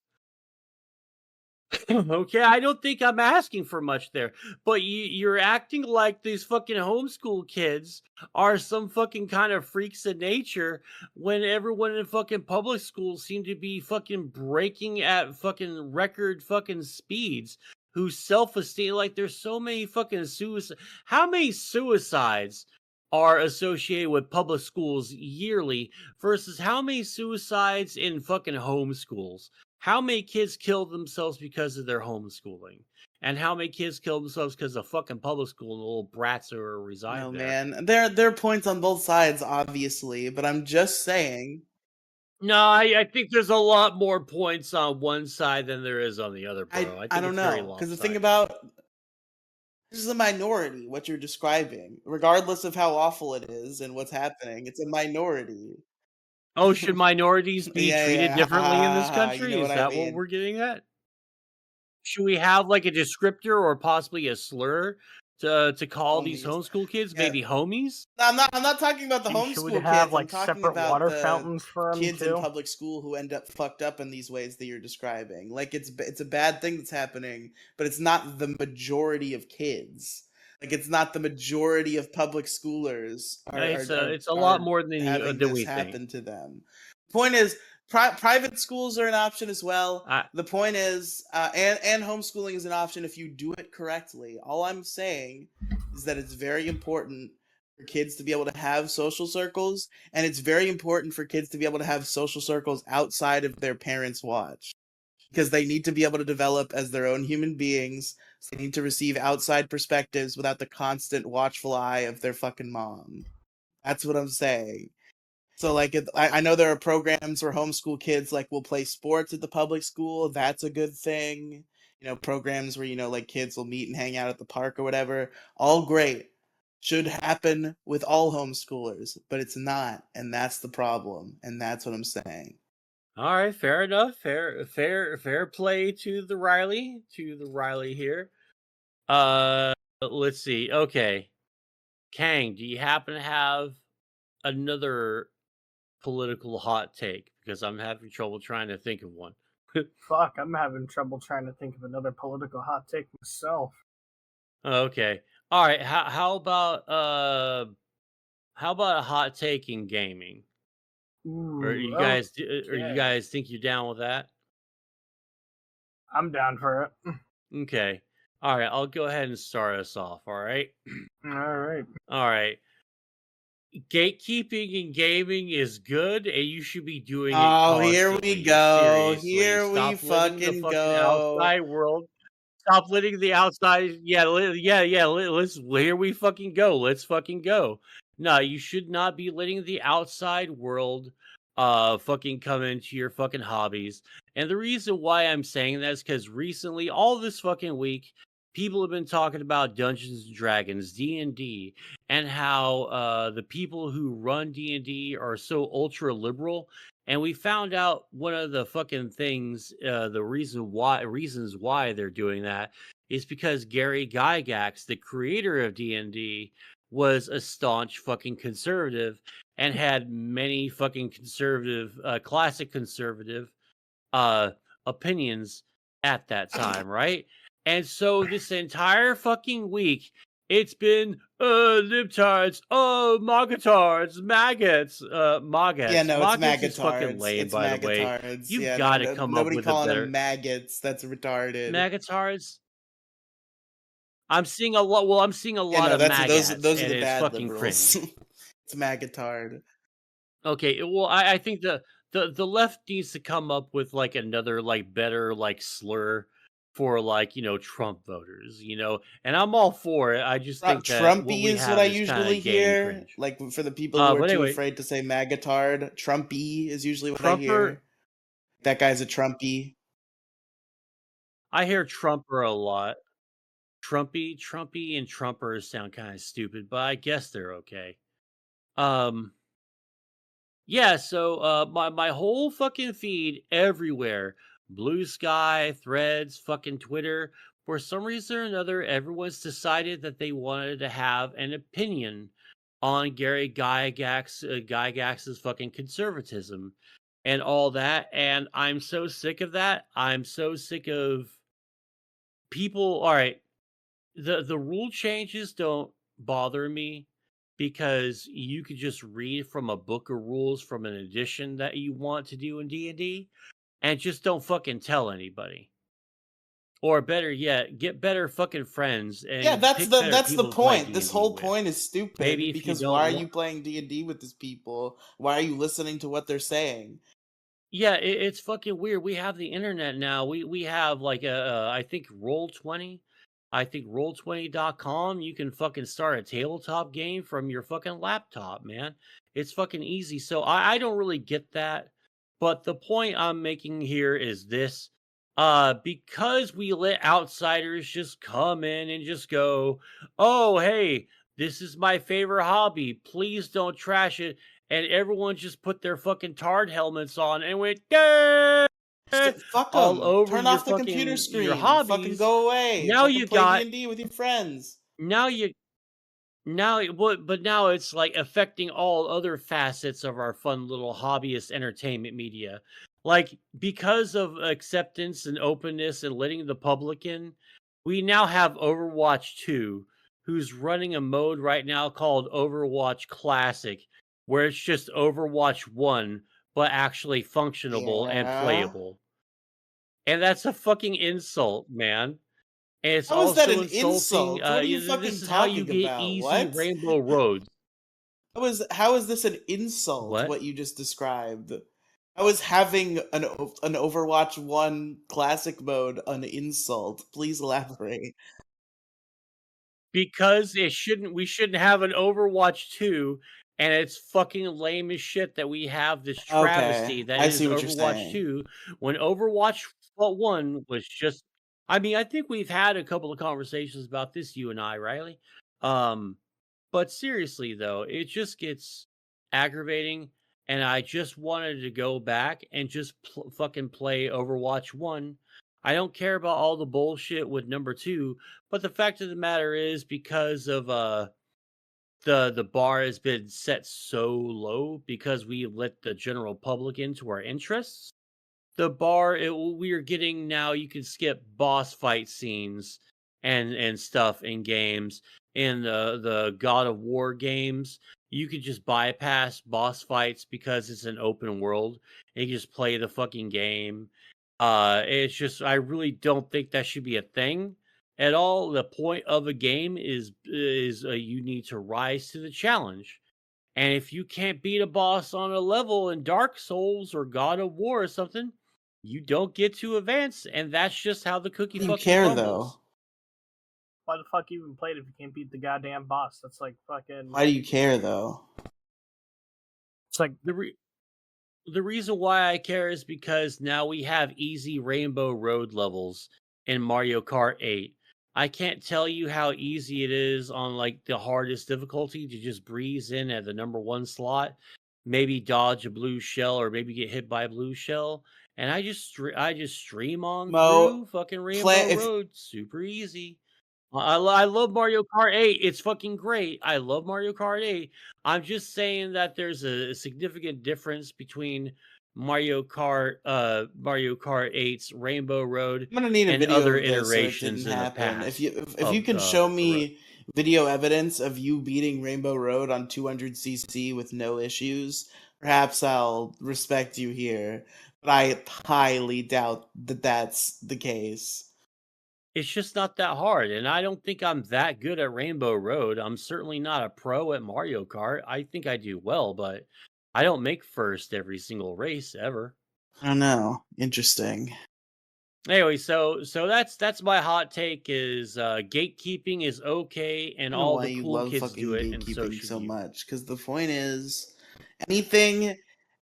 Okay, I don't think I'm asking for much there, but you're acting like these fucking homeschool kids are some fucking kind of freaks of nature when everyone in fucking public schools seem to be fucking breaking at fucking record fucking speeds. Whose self-esteem, like, there's so many fucking suicide. How many suicides are associated with public schools yearly versus how many suicides in fucking homeschools? How many kids kill themselves because of their homeschooling? And how many kids kill themselves because of fucking public school and the little brats who reside No, there? man. There are points on both sides, obviously, but I'm just saying. No, I think there's a lot more points on one side than there is on the other, bro. I I think don't it's very know, because the thing lopsided. about this is a minority. What you're describing, regardless of how awful it is and what's happening, it's a minority. Oh, should minorities be Yeah, treated yeah. Ha, ha, differently in ha, this ha, you know country? what Is I that what mean? we're getting at? Should we have like a descriptor or possibly a slur to call these Homies. homeschool kids Yeah. maybe homies? No, I'm not talking about the Should we homeschool have kids. I'm like talking separate about water the fountains for them kids in too? public school who end up fucked up in these ways that you're describing. Like it's a bad thing that's happening, but it's not the majority of kids. Like it's not the majority of public schoolers It's a lot are more than having than this we think. happen to them. Point is, private schools are an option as well. I, The point is, and homeschooling is an option if you do it correctly. All I'm saying is that it's very important for kids to be able to have social circles, and it's very important for kids to be able to have social circles outside of their parents' watch, because they need to be able to develop as their own human beings. So they need to receive outside perspectives without the constant watchful eye of their fucking mom. That's what I'm saying. So like I know there are programs where homeschool kids like will play sports at the public school. That's a good thing. You know, programs where like kids will meet and hang out at the park or whatever. All great. Should happen with all homeschoolers, but it's not, and that's the problem, and that's what I'm saying. all right, fair enough. Fair play to the Riley here. Let's see. Okay. Kang, do you happen to have another political hot take? Because I'm having trouble trying to think of one. Fuck, I'm having trouble trying to think of another political hot take myself. Okay. All right. How about a hot take in gaming? Or Ooh, or you okay. guys think you're down with that? I'm down for it. Okay. All right, I'll go ahead and start us off, all right? Alright. All right. Gatekeeping in gaming is good, and you should be doing it Oh, here we constantly. go. Seriously. Here we Stop letting the fucking fucking go. outside world. Stop letting the outside. Yeah, let's. Here we fucking go. Let's fucking go. No, you should not be letting the outside world fucking come into your fucking hobbies. And the reason why I'm saying that is because recently, all this fucking week, people have been talking about Dungeons and Dragons, D&D, and how the people who run D&D are so ultra liberal. And we found out one of the fucking things, the reasons why they're doing that is because Gary Gygax, the creator of D&D, was a staunch fucking conservative and had many fucking conservative, classic conservative uh opinions at that time, right? And so this entire fucking week, it's been libtards, magatards, Yeah, maggots. no, it's Maggots is fucking magatards. lame, It's by the way. magatards. You've Yeah, got to come up nobody with a calling them better maggots. That's retarded. magatards. I'm seeing a lot. Well, I'm seeing a Yeah, lot no, of that's maggots, those are and the it's bad fucking liberals. cringe. It's magatard. Okay, well, I think the left needs to come up with like another like better like slur for like Trump voters, and I'm all for it. I just think that what Trumpy we is what I have is kind usually of gay and hear. cringe. Like for the people who are But too anyway, afraid to say magatard, Trumpy is usually what I Trumper, hear. That guy's a Trumpy. I hear Trumper a lot. Trumpy, and Trumpers sound kind of stupid, but I guess they're okay. Um, Yeah, so my whole fucking feed everywhere, Blue Sky, Threads, fucking Twitter, for some reason or another, everyone's decided that they wanted to have an opinion on Gary Gygax's fucking conservatism and all that, and I'm so sick of that. I'm so sick of people, all right, the rule changes don't bother me because you could just read from a book of rules from an edition that you want to do in D&D and just don't fucking tell anybody. Or better yet, get better fucking friends Yeah, and pick better that's the people to play point. This D&D whole with. point is stupid Maybe if you because don't why are want, you playing D&D with these people? Why are you listening to what they're saying? yeah, it's fucking weird. We have the internet now. We have like I think Roll20. I think Roll20.com. You can fucking start a tabletop game from your fucking laptop, man. It's fucking easy. So I don't really get that. But the point I'm making here is this. Because we let outsiders just come in and just go, oh hey, this is my favorite hobby. Please don't trash it, and everyone just put their fucking tard helmets on and went Fuck all them. over Turn your off the computer fucking your screen. Fucking hobbies. go away. Now Fucking you play got D&D with your friends. now you now but now it's like affecting all other facets of our fun little hobbyist entertainment media. Like because of acceptance and openness and letting the public in, we now have Overwatch 2, who's running a mode right now called Overwatch Classic, where it's just Overwatch 1, but actually functionable and Yeah. playable. And that's a fucking insult, man. And it's How is that also an insulting. insult? What are you This fucking is how you talking get about? easy What? rainbow roads. How is this an insult? What? What you just described? How is having an Overwatch 1 classic mode an insult? Please elaborate. Because we shouldn't have an Overwatch 2, and it's fucking lame as shit that we have this Okay, travesty that I is see what you're Overwatch saying. 2 when Overwatch 1 was just, I mean, I think we've had a couple of conversations about this, you and I, Riley. Um but seriously though, it just gets aggravating, and I just wanted to go back and just fucking play Overwatch 1. I don't care about all the bullshit with number 2, but the fact of the matter is because of the bar has been set so low because we let the general public into our interests. The bar we are getting now, you can skip boss fight scenes and stuff in games. In the God of War games, you could just bypass boss fights because it's an open world and you just play the fucking game. It's just, I really don't think that should be a thing at all. The point of a game is you need to rise to the challenge. And if you can't beat a boss on a level in Dark Souls or God of War or something, you don't get to advance, and that's just how the cookie Why do you fucking care crumbles. though? Why the fuck you even play it if you can't beat the goddamn boss? That's like fucking. Why do you care though? It's like The reason why I care is because now we have easy Rainbow Road levels in Mario Kart 8. I can't tell you how easy it is on like the hardest difficulty to just breeze in at the number 1 slot, maybe dodge a blue shell or maybe get hit by a blue shell, and I just stream on Mo, through fucking play Rainbow if Road, super easy. I love Mario Kart 8. It's fucking great. I love Mario Kart 8. I'm just saying that there's a significant difference between Mario Kart 8's Rainbow Road I'm gonna need a and video other of this so it didn't iterations in the happen. past If you of can show the road. me video evidence of you beating Rainbow Road on 200cc with no issues, perhaps I'll respect you here. But I highly doubt that that's the case. It's just not that hard, and I don't think I'm that good at Rainbow Road. I'm certainly not a pro at Mario Kart. I think I do well, but I don't make first every single race ever. I don't know. Interesting. Anyway, so that's my hot take is gatekeeping is okay and I don't know all why the you cool love kids do fucking it, and so gatekeeping should so you. much. Because the point is, anything,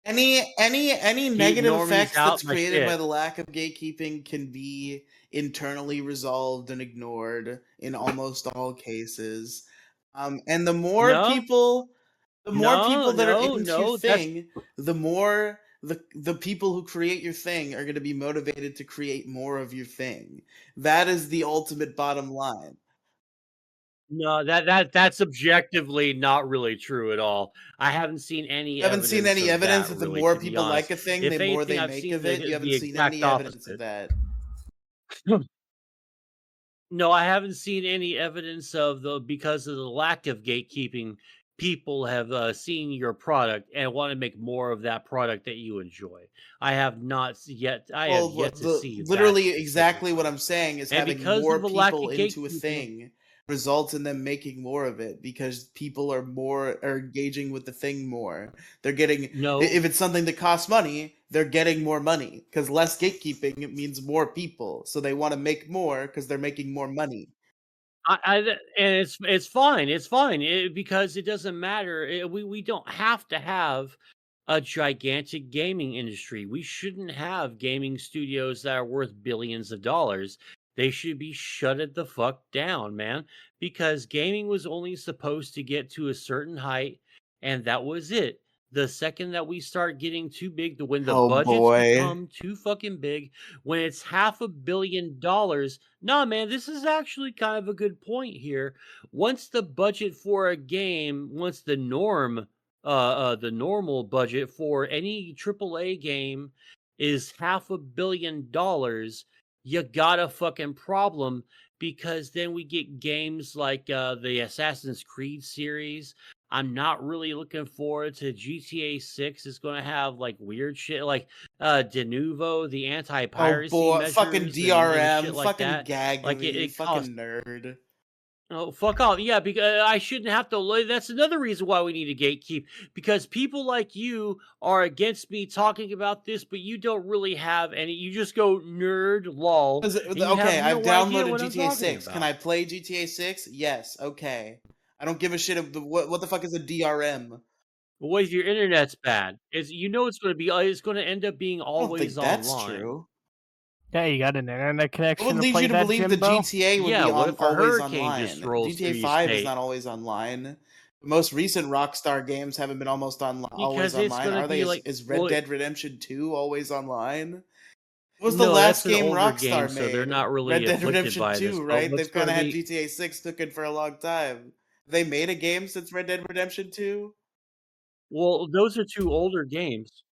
any Keep negative normies effects out that's my created by shit. the lack of gatekeeping can be internally resolved and ignored in almost all cases. And No, the more people no, that are no, into your no. That's thing, the more the people who create your thing are going to be motivated to create more of your thing. That is the ultimate bottom line. no, that's objectively not really true at all. I haven't seen any You haven't seen evidence any of evidence that that the really, more to be people like honest. a thing, the If more anything, they I've make seen of it. You the haven't seen exact any evidence of opposite. that. No, I haven't seen any evidence of because of the lack of gatekeeping, people have seen your product and want to make more of that product that you enjoy. I have Well, yet to the see that literally exactly what specifically. I'm saying is And having because of more the lack people of into a gatekeeping, thing results in them making more of it because people are engaging with the thing more. They're getting no, if it's something that costs money, they're getting more money because less gatekeeping it means more people. So they want to make more because they're making more money. and it's fine. It's fine because it doesn't matter. We don't have to have a gigantic gaming industry. We shouldn't have gaming studios that are worth billions of dollars. They should be shutted the fuck down, man. Because gaming was only supposed to get to a certain height, and that was it. The second that we start getting too big, when the Oh budgets boy. become too fucking big, when it's $500 million, nah, man, this is actually kind of a good point here. Once the budget for a game, once the normal budget for any AAA game is $500 million, you got a fucking problem because then we get games like the Assassin's Creed series. I'm not really looking forward to GTA 6 is going to have like weird shit like De Novo, the Oh anti-piracy boy, fucking measures and shit DRM, like fucking that. gag Like me, it costs. fucking nerd. Oh, fuck off. Yeah, because I shouldn't have to. That's another reason why we need to gatekeep. Because people like you are against me talking about this, but you don't really have any. You just go nerd, lol, and you have Okay, I've no idea downloaded what I'm GTA talking 6. Can I about. play GTA 6? Yes, okay. I don't give a shit of what the fuck is a DRM? What if your internet's bad? It's going to be. It's going to end up being I don't always think that's online. true. Yeah, you got an internet What would connection to lead play you to that, believe that Jimbo? GTA would Yeah. be What on if a always hurricane just online? rolls GTA through your 5 is state? not always online. The most recent Rockstar games haven't been always Because it's online, going to are they? be like, Is Red well, Dead Redemption 2 always online? What was the no, that's last an game older game, Rockstar so they're made? not Red really Dead afflicted Redemption by this. 2, But right? what's They've going kind to of had be GTA 6 cooking for a long time. They made a game since Red Dead Redemption 2? Well, those are 2 older games.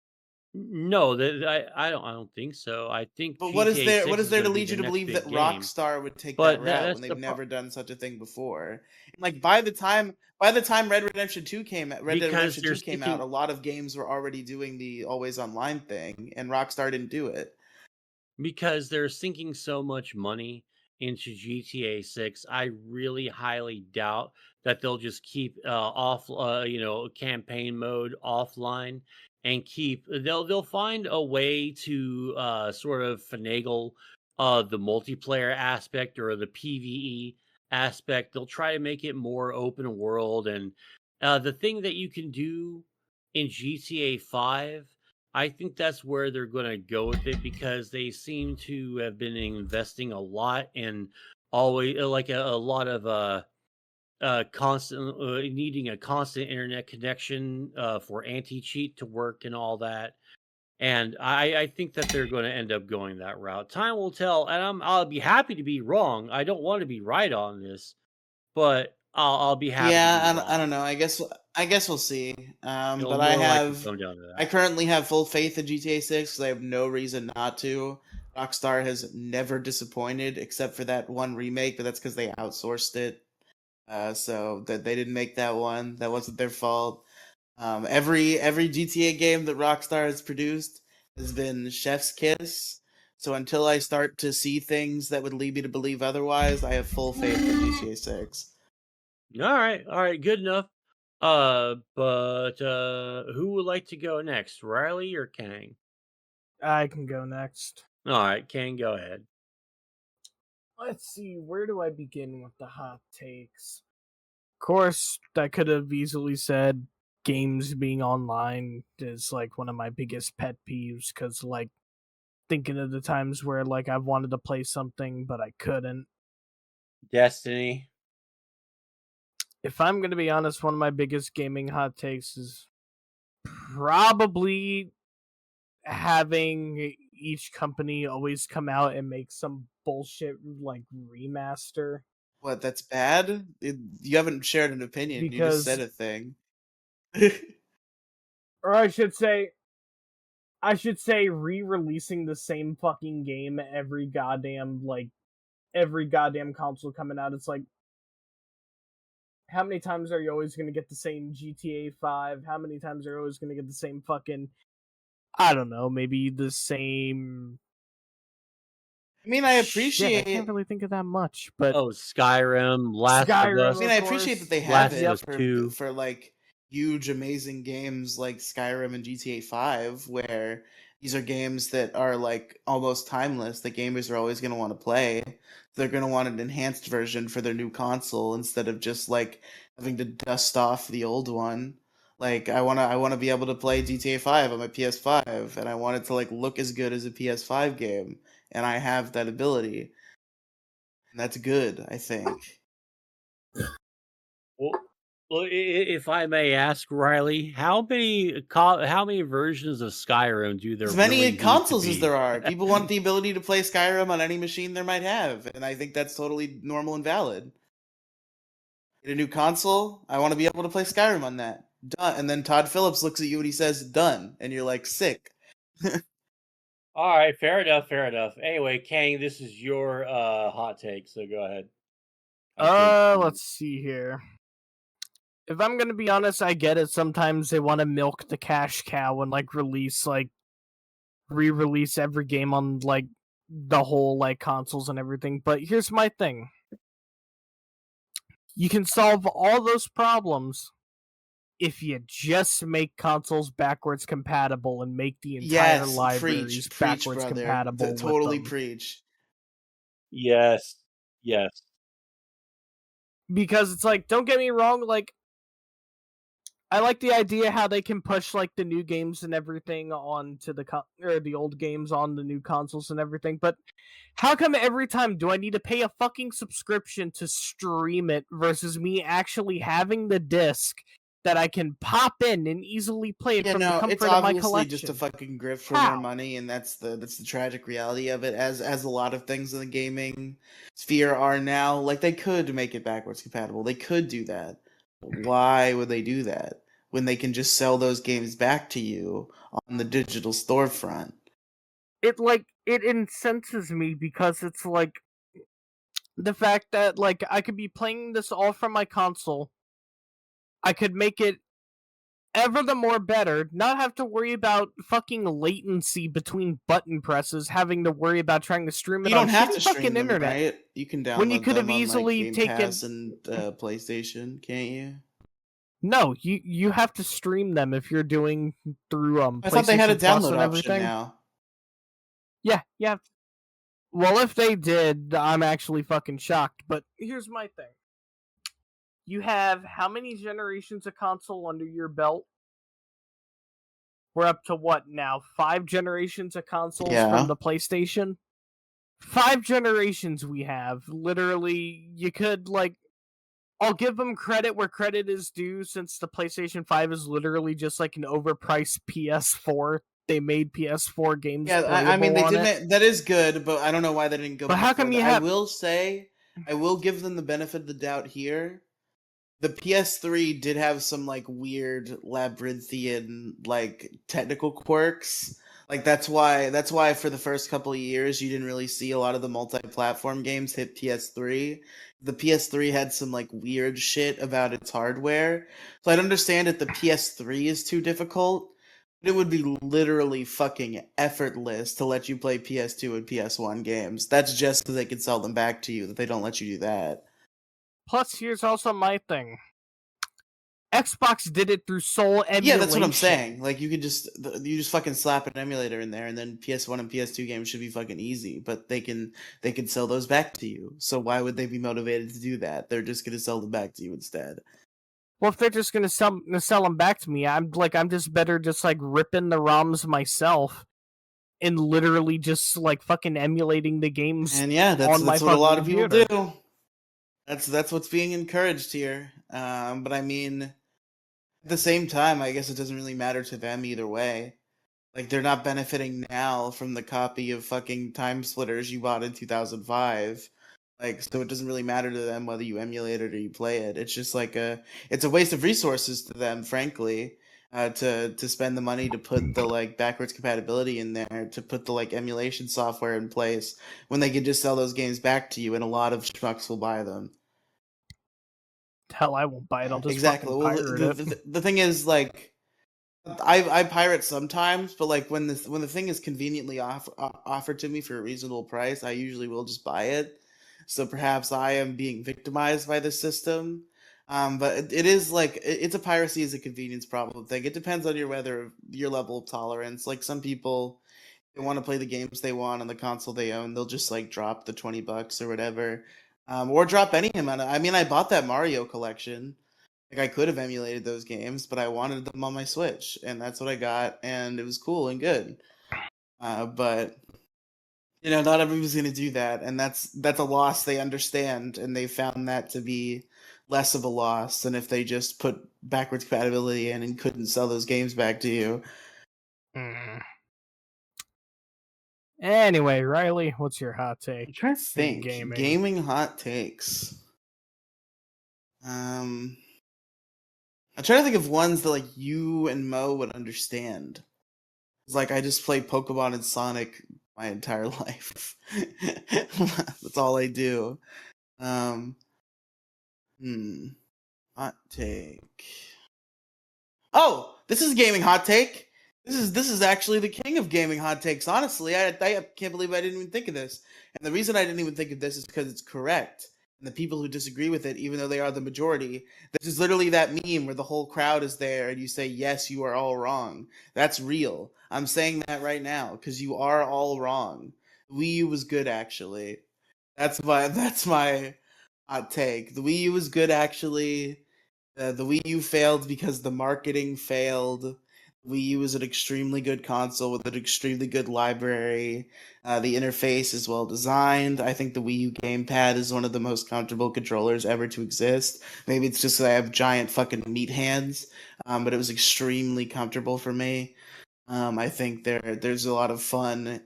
No, I don't think so. I think But GTA what 6 is is there to gonna be lead the you to next believe that big game, Rockstar would take that but route when that's they've the pro never done such a thing before? Like by the time Red Dead because Redemption they're 2 came out, sticking a lot of games were already doing the always online thing, and Rockstar didn't do it. because they're sinking so much money into GTA 6. I really highly doubt that they'll just keep campaign mode offline and they'll find a way to sort of finagle the multiplayer aspect or the PvE aspect. They'll try to make it more open world, and the thing that you can do in GTA 5, I think that's where they're going to go with it because they seem to have been investing a lot in always like a lot of constant needing a constant internet connection for anti cheat to work and all that. And I think that they're going to end up going that route. Time will tell, and I'll be happy to be wrong. I don't want to be right on this, but I'll be happy to Yeah, be I wrong. don't know. I guess we'll see. It'll But more likely come down to I that. currently have full faith in GTA 6 because I have no reason not to. Rockstar has never disappointed except for that one remake, but that's because they outsourced it. So that they didn't make that one. That wasn't their fault. Every GTA game that Rockstar has produced has been chef's kiss. So until I start to see things that would lead me to believe otherwise, I have full faith in GTA 6. All right, good enough. But who would like to go next, Riley or Kang? I can go next. All right, Kang, go ahead. Let's see, where do I begin with the hot takes? Of course, I could have easily said games being online is like one of my biggest pet peeves because, like, thinking of the times where like I've wanted to play something but I couldn't. Destiny. If I'm gonna be honest, one of my biggest gaming hot takes is probably having each company always come out and make some bullshit like remaster. What, that's bad? You haven't shared an opinion. You just said Because, a thing. or I should say re-releasing the same fucking game every goddamn like every goddamn console coming out. It's like, how many times are you always going to get the same GTA 5? How many times are you always going to get the same fucking, I don't know, maybe the same... I mean, I Shit, I appreciate. can't really think of that much, but Oh, Skyrim, Last of Skyrim, Us. I mean, I appreciate that they have Last it of Us 2. for like huge, amazing games like Skyrim and GTA 5, where these are games that are like almost timeless that gamers are always going to want to play. They're going to want an enhanced version for their new console instead of just like having to dust off the old one. Like I want to be able to play GTA 5 on my PS5, and I want it to like look as good as a PS5 game, and I have that ability. And that's good, I think. Well, if I may ask, Riley, how many versions of Skyrim do there As really many need to consoles as be? there are. People want the ability to play Skyrim on any machine they might have, and I think that's totally normal and valid. Get a new console, I want to be able to play Skyrim on that. Done. And then Todd Phillips looks at you and he says, done. And you're like, sick. All right, fair enough, fair enough. Anyway, Kang, this is your hot take, so go ahead. let's see here. If I'm gonna be honest, I get it. Sometimes they want to milk the cash cow and like re-release every game on like the whole like consoles and everything. But here's my thing: you can solve all those problems if you just make consoles backwards compatible and make the entire libraries backwards brother. compatible. Totally with them. preach. Yes, yes. Because it's like, don't get me wrong, like I like the idea how they can push like the new games and everything onto the old games on the new consoles and everything, but how come every time do I need to pay a fucking subscription to stream it versus me actually having the disc that I can pop in and easily play it from the comfort it's of my obviously collection? just a fucking grift for How? more money, and that's the tragic reality of it. As a lot of things in the gaming sphere are now, like they could make it backwards compatible. They could do that. Why would they do that when they can just sell those games back to you on the digital storefront? It incenses me because it's like the fact that like I could be playing this all from my console. I could make it ever the more better, not have to worry about fucking latency between button presses, having to worry about trying to stream it You on don't have shitty to stream fucking them, internet. right? You can When you download could have them on like easily Game taken Pass and PlayStation, can't you? No, you have to stream them if you're doing through I thought they had a PlayStation Plus download and option everything. now. Yeah, yeah. Well, if they did, I'm actually fucking shocked. But here's my thing: you have how many generations of console under your belt? We're up to what now? 5 generations of consoles from the PlayStation? 5 generations we have. Literally, you could, like... I'll give them credit where credit is due, since the PlayStation 5 is literally just like an overpriced PS4. They made PS4 games playable I mean, they on did it. that is good, but I don't know why they didn't go But how come further. you have... I will say, I will give them the benefit of the doubt here. The PS3 did have some like weird labyrinthian like technical quirks. Like that's why for the first couple of years you didn't really see a lot of the multi-platform games hit PS3. The PS3 had some like weird shit about its hardware. So I'd understand if the PS3 is too difficult, but it would be literally fucking effortless to let you play PS2 and PS1 games. That's just so they can sell them back to you that they don't let you do that. Plus, here's also my thing. Xbox did it through sole emulation. Yeah, that's what I'm saying. Like you just fucking slap an emulator in there, and then PS1 and PS2 games should be fucking easy. But they can sell those back to you. So why would they be motivated to do that? They're just gonna sell them back to you instead. Well, if they're just gonna sell them back to me, I'm just better just like ripping the ROMs myself and literally just like fucking emulating the games. And yeah, that's what a lot of people do. That's what's being encouraged here. But I mean, at the same time, I guess it doesn't really matter to them either way. Like they're not benefiting now from the copy of fucking Time Splitters you bought in 2005. Like, so it doesn't really matter to them whether you emulate it or you play it. It's just like it's a waste of resources to them, frankly. to spend the money to put the like backwards compatibility in there, to put the like emulation software in place, when they can just sell those games back to you, and a lot of schmucks will buy them. Hell, I won't buy it. I'll just Exactly. fucking Well, pirate it. the thing is, like, I pirate sometimes, but like when the thing is conveniently offered to me for a reasonable price, I usually will just buy it. So perhaps I am being victimized by this system. But it is like it's a piracy is a convenience problem thing. It depends on your level of tolerance. Like some people, they want to play the games they want on the console they own, they'll just like drop the $20 or whatever, or drop any amount. I mean, I bought that Mario collection. Like I could have emulated those games, but I wanted them on my Switch, and that's what I got, and it was cool and good. But not everyone's gonna do that, and that's a loss they understand, and they found that to be less of a loss than if they just put backwards compatibility in and couldn't sell those games back to you. Anyway, Riley, what's your hot take? I'm trying to think. Gaming hot takes. I'm trying to think of ones that like you and Mo would understand. It's like I just play Pokemon and Sonic my entire life. That's all I do. Hot take. Oh, this is a gaming hot take. This is actually the king of gaming hot takes. Honestly, I can't believe I didn't even think of this. And the reason I didn't even think of this is because it's correct. And the people who disagree with it, even though they are the majority, this is literally that meme where the whole crowd is there and you say, yes, you are all wrong. That's real. I'm saying that right now because you are all wrong. Wii U was good, actually. That's my hot take. The Wii U was good, actually. The Wii U failed because the marketing failed. Wii U is an extremely good console with an extremely good library. The interface is well designed. I think the Wii U gamepad is one of the most comfortable controllers ever to exist. Maybe it's just that I have giant fucking meat hands, but it was extremely comfortable for me. I think there's a lot of fun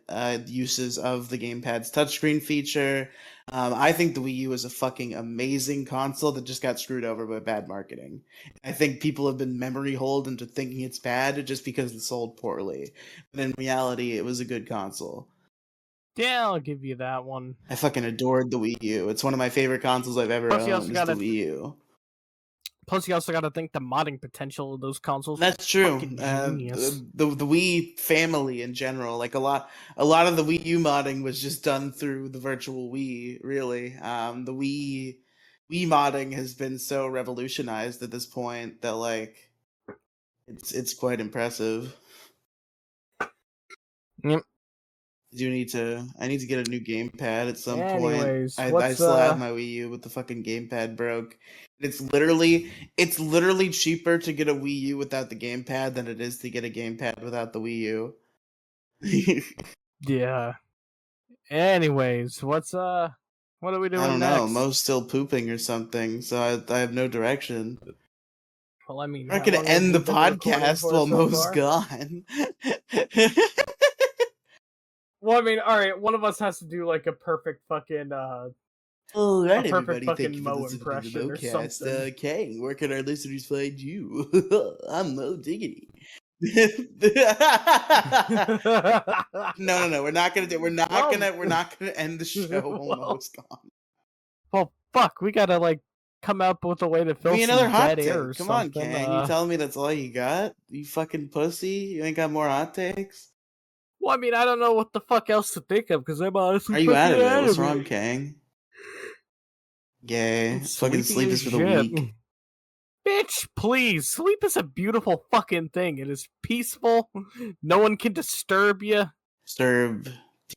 uses of the gamepad's touchscreen feature. I think the Wii U is a fucking amazing console that just got screwed over by bad marketing. I think people have been memory holed into thinking it's bad just because it sold poorly. But in reality, it was a good console. Yeah, I'll give you that one. I fucking adored the Wii U. It's one of my favorite consoles I've ever owned. Is the Wii U. Plus, you also got to think the modding potential of those consoles. That's true. Genius. The Wii family in general, like a lot of the Wii U modding was just done through the Virtual Wii. Really, the Wii modding has been so revolutionized at this point that like it's quite impressive. Yep. I need to get a new gamepad at some Anyways, point. I still have my Wii U, but the fucking gamepad broke. It's literally cheaper to get a Wii U without the gamepad than it is to get a gamepad without the Wii U. Yeah. Anyways, what are we doing next? I don't know. Mo's still pooping or something, so I have no direction. Well, I mean, we're not gonna end the podcast while Mo's gone. Well, I mean, all right. One of us has to do like a perfect fucking all right, a perfect everybody. fucking Thank you for Mo listening impression to the or Mocast. something. Kang, where can our listeners find you? I'm Mo Diggity. No. We're not gonna end the show while Mo's gone. Well, fuck. We gotta like come up with a way to fill another some hot dead air or take. Come something. on, Kang. You telling me that's all you got? You fucking pussy. You ain't got more hot takes? Well, I mean, I don't know what the fuck else to think of because I'm honestly. Are you out of it? What's wrong, Kang? Gay. Fucking sleep is for the weak. Bitch, please. Sleep is a beautiful fucking thing. It is peaceful. No one can disturb you. Disturb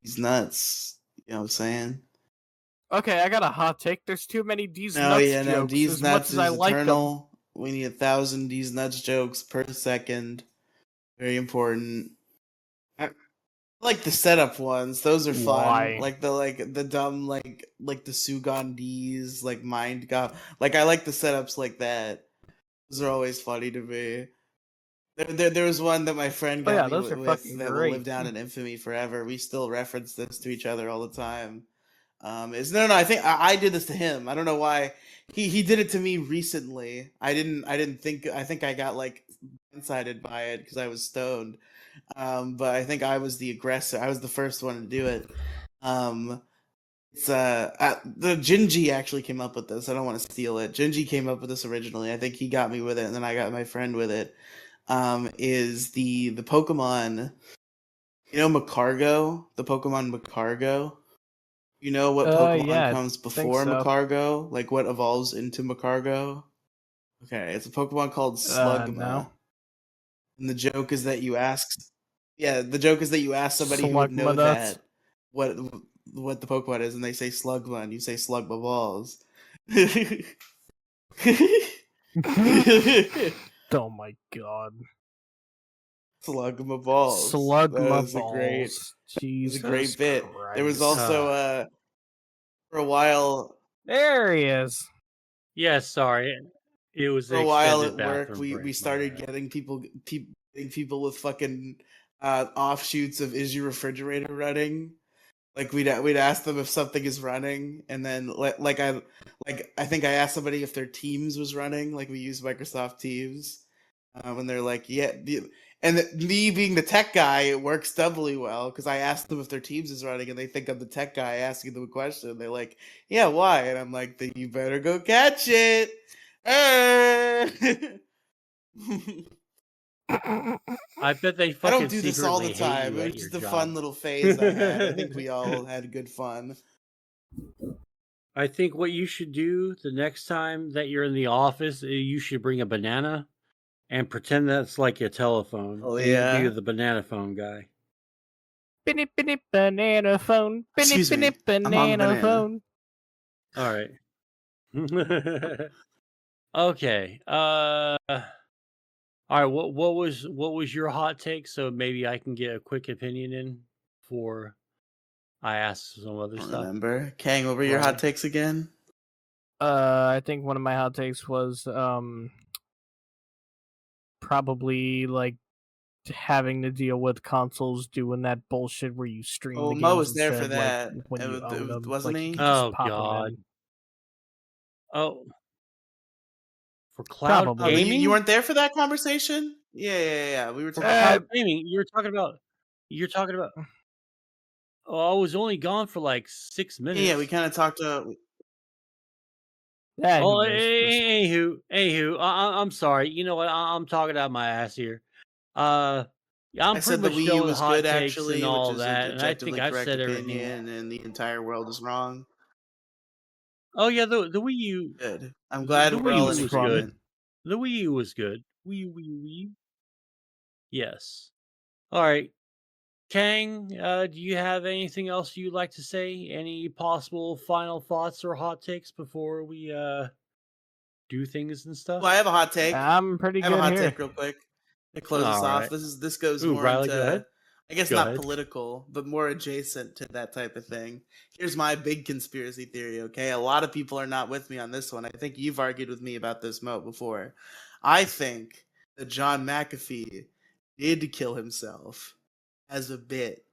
these nuts. You know what I'm saying? Okay, I got a hot take. There's too many D's No, nuts yeah, no. jokes. D's as nuts much as is I eternal. like them. We need 1,000 D's nuts jokes per second. Very important. I like the setup ones. Those are fun. Why? Like the dumb like the Sugon D's, like Mind God. Like I like the setups like that. Those are always funny to me. There was one that my friend got me with that will live down in infamy forever. We still reference this to each other all the time. No. I think I did this to him. I don't know why. He did it to me recently. I think I got like blindsided by it because I was stoned. But I think I was the aggressor. I was the first one to do it. It's the Jinji actually came up with this. I don't want to steal it. Jinji came up with this originally. I think he got me with it, and then I got my friend with it. Is the Pokemon? You know Macargo, the Pokemon Macargo. You know what Pokemon yeah, comes I think before so. Macargo? Like what evolves into Macargo? Okay, it's a Pokemon called Slugma. No. And the joke is that you ask, the joke is that you ask somebody who would know Slugma that what the Pokemon is, and they say Slugma, and you say Slugma balls. Oh my god. Slugma balls. Slugma That balls. Jesus was a great bit. Christ. There was also for a while. There he is. Yeah, sorry. It was For an a while extended at work, bathroom we break. started getting people with fucking offshoots of is your refrigerator running. Like we'd ask them if something is running, and then I think I asked somebody if their Teams was running. Like we use Microsoft Teams, and they're like, yeah. Me being the tech guy, it works doubly well because I asked them if their Teams is running, and they think I'm the tech guy asking them a question. They're like, yeah, why? And I'm like, then you better go catch it. I bet they I fucking don't do this all the secretly hate time. you It at was your just a job. fun little phase I had. I think we all had good fun. I think what you should do the next time that you're in the office, you should bring a banana and pretend that's like a telephone. Oh, And you be yeah? the banana phone guy. Binny binny banana phone. Binny Excuse binny me. I'm on the banana banana. phone. All right. Okay. All right. What was your hot take? So maybe I can get a quick opinion in before I ask some other I don't stuff. remember. Kang, what were your hot Right. takes again? I think one of my hot takes was probably like having to deal with consoles doing that bullshit where you stream Oh, the Mo games was there for instead, like that. when you own them, Wasn't like you he? could just Oh pop them God. in. Oh, for cloud Oh, Probably. gaming. you weren't there for that conversation? Yeah. We were For talking. cloud gaming, you're talking about. You're talking about. Oh, I was only gone for like 6 minutes. Yeah, we kind of talked to. Yeah, Oh, who knows? anywho, I'm sorry. You know what? I'm talking out my ass here. Yeah, I'm I pretty said the much Wii done U with was hot good, takes and actually, which all is an that, and I think objectively I've correct said everything. opinion, and the entire world is wrong. Oh yeah, the Wii U, Good. I'm the glad we're Wii It all U was in was fun. good. agreement. The Wii U was good. Wii. Yes. All right, Kang. Do you have anything else you'd like to say? Any possible final thoughts or hot takes before we do things and stuff? Well, I have a hot take. I'm pretty I have a good hot here. take real quick to close us All off. right. This goes Ooh, more Riley, go into, ahead. I guess Go not ahead. political, but more adjacent to that type of thing. Here's my big conspiracy theory, okay? A lot of people are not with me on this one. I think you've argued with me about this, Mo, before. I think that John McAfee did kill himself as a bit.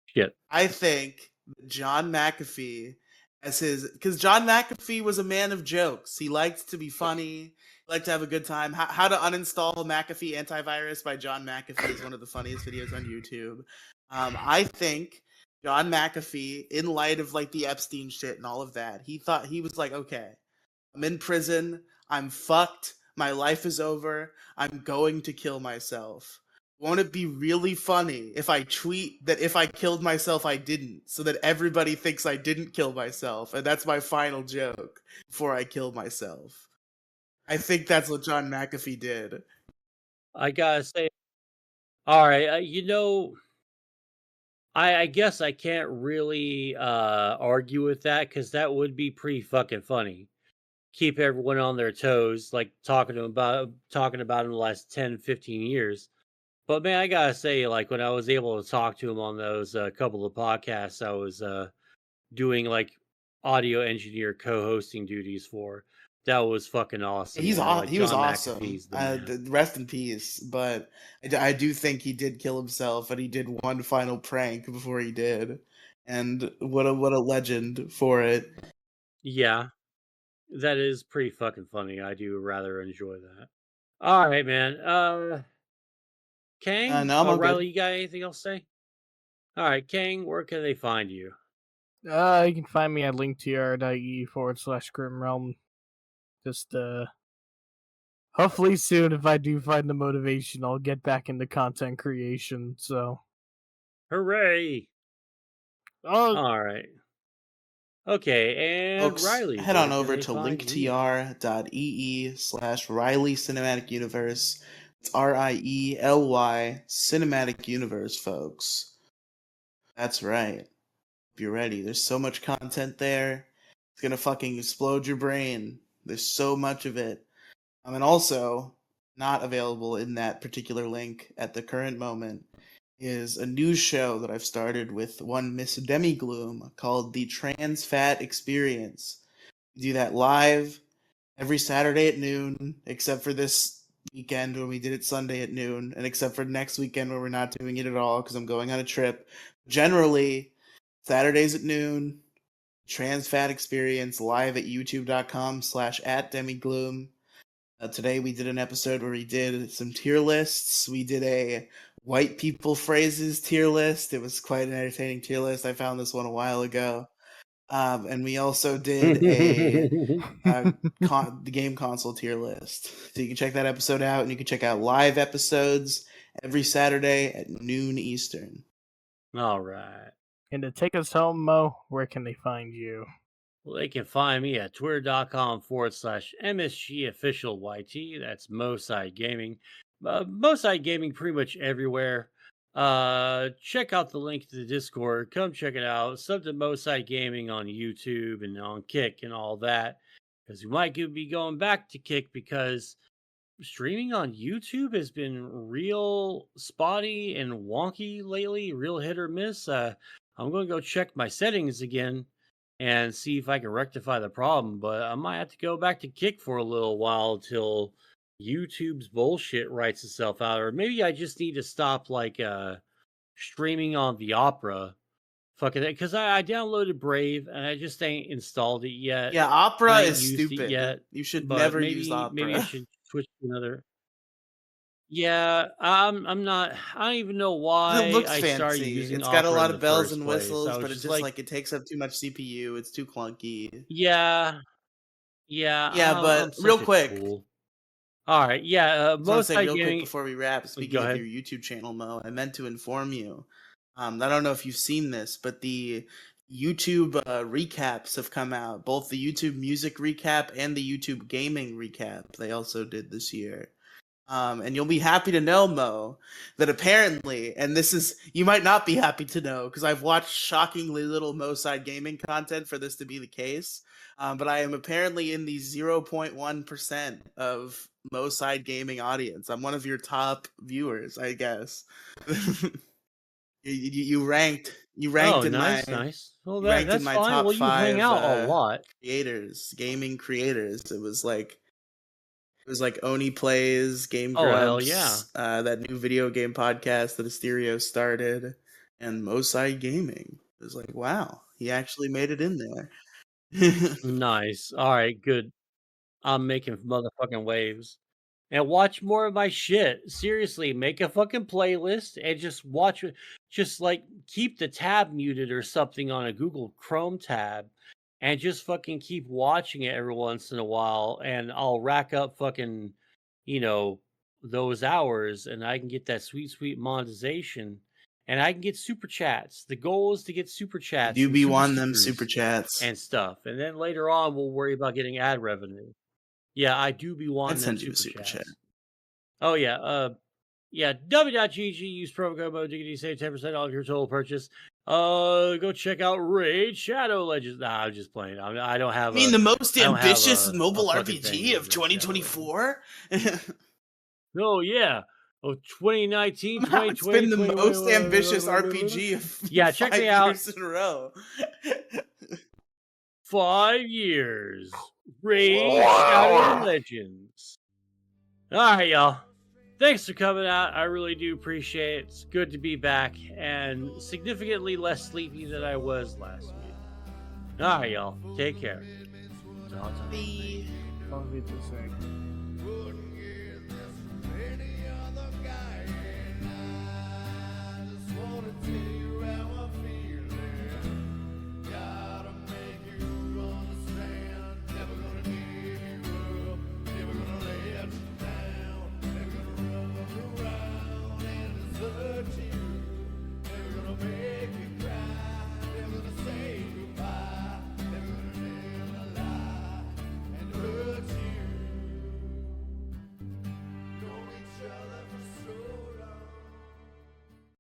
Shit. I think that John McAfee because John McAfee was a man of jokes. He liked to be funny, liked to have a good time. How to uninstall McAfee antivirus by John McAfee is one of the funniest videos on YouTube. I think John McAfee, in light of like the Epstein shit and all of that, he was like, okay, I'm in prison, I'm fucked, my life is over, I'm going to kill myself. Won't it be really funny if I tweet that if I killed myself, I didn't, so that everybody thinks I didn't kill myself, and that's my final joke before I kill myself? I think that's what John McAfee did. I gotta say, all right. I guess I can't really argue with that because that would be pretty fucking funny. Keep everyone on their toes, like talking about in the last 10, 15 years. But man, I gotta say, like when I was able to talk to him on those couple of podcasts, I was doing like audio engineer co-hosting duties for. That was fucking awesome, man. Like He was John awesome. McAfee's the man. Rest in peace. But I do think he did kill himself, and he did one final prank before he did. And what a legend for it. Yeah, that is pretty fucking funny. I do rather enjoy that. All right, man. Kang, No, I'm all good. Riley, you got anything else to say? All right, Kang, where can they find you? You can find me at linktr.ee/grimrealm. Just hopefully soon, if I do find the motivation, I'll get back into content creation. So, Hooray! oh, All right. Okay, and Folks, Riley, head on where can over they to find you? linktr.ee/Riley Cinematic Universe. It's RIELY Cinematic Universe, folks. That's right. If you're ready, there's so much content there. It's gonna fucking explode your brain. There's so much of it. And also, not available in that particular link at the current moment is a news show that I've started with one Miss Demigloom called The Trans Fat Experience. We do that live every Saturday at noon, except for this weekend when we did it Sunday at noon, and except for next weekend where we're not doing it at all because I'm going on a trip. Generally, Saturdays at noon, Trans Fat Experience live at youtube.com/@demigloom. Today we did an episode where we did some tier lists. We did a white people phrases tier list. It was quite an entertaining tier list. I found this one a while ago. And we also did a the game console tier list. So you can check that episode out, and you can check out live episodes every Saturday at noon Eastern. All right. and to take us home, Mo, where can they find you? Well, they can find me at twitter.com/MSG officialyt. That's Moside Gaming. Moside Gaming pretty much everywhere. Check out the link to the Discord. Come check it out. Sub to Moside Gaming on YouTube and on Kick and all that. Because we might be going back to Kick because streaming on YouTube has been real spotty and wonky lately, real hit or miss. I'm going to go check my settings again and see if I can rectify the problem, but I might have to go back to Kick for a little while till YouTube's bullshit writes itself out, or maybe I just need to stop streaming on the Opera. Fucking it, because I downloaded Brave and I just ain't installed it yet. Yeah, And Opera I ain't is used it stupid. yet, You should but never use maybe I Opera. should switch to another. Yeah, I'm not. I don't even know It why looks I started fancy. using It's got a Opera in lot the of bells first and place. I whistles, was but it just just like, like it takes up too much CPU. It's too clunky. yeah, yeah, Yeah, I'm but real such a quick, tool. All right, yeah, I just want to most say I real quick gaming. before we wrap, Go speaking of your ahead. YouTube channel, Mo, I meant to inform you. I don't know if you've seen this, but the YouTube recaps have come out. Both the YouTube music recap and the YouTube gaming recap they also did this year. And you'll be happy to know, Mo, that apparently, and this is, you might not be happy to know, because I've watched shockingly little Mo-Side gaming content for this to be the case, but I am apparently in the 0.1% of Mo-Side gaming audience. I'm one of your top viewers, I guess. You ranked, Oh, in my, nice, nice. Well, you ranked in that's my fine. top Well, you hang 5 out a lot. creators, gaming creators. It was like Oni Plays, Game Oh, hell yeah. Grumps, that new video game podcast that Asterio started, and Mosai Gaming. It was like, wow, he actually made it in there. Nice. All right, good. I'm making motherfucking waves. And watch more of my shit. Seriously, make a fucking playlist and just watch it. Just like keep the tab muted or something on a Google Chrome tab and just fucking keep watching it every once in a while. And I'll rack up fucking, you know, those hours and I can get that sweet, sweet monetization and I can get super chats. The goal is to get super You chats do and be super one them super stickers chats. and stuff. And then later on, we'll worry about getting ad revenue. Yeah, I do be I'd wanting them send you a super super chat. chats. Oh yeah, yeah. W.GG. Use promo code MoDiggity. Save 10% off your total purchase. Go check out Raid Shadow Legends. Nah, I'm just playing. I don't have I mean, a. the most I don't have ambitious a mobile fucking thing RPG with of Raid Shadow Legends. 2024? Oh yeah. Oh, 2019, Somehow it's been the most ambitious RPG of Yeah, check me 5 out. years in a row. 5 years. Raid Shadow Legends. All right, y'all. Thanks for coming out. I really do appreciate it. It's good to be back and significantly less sleepy than I was last week. All right, y'all. Take care. Bye. I'll be the same. Stay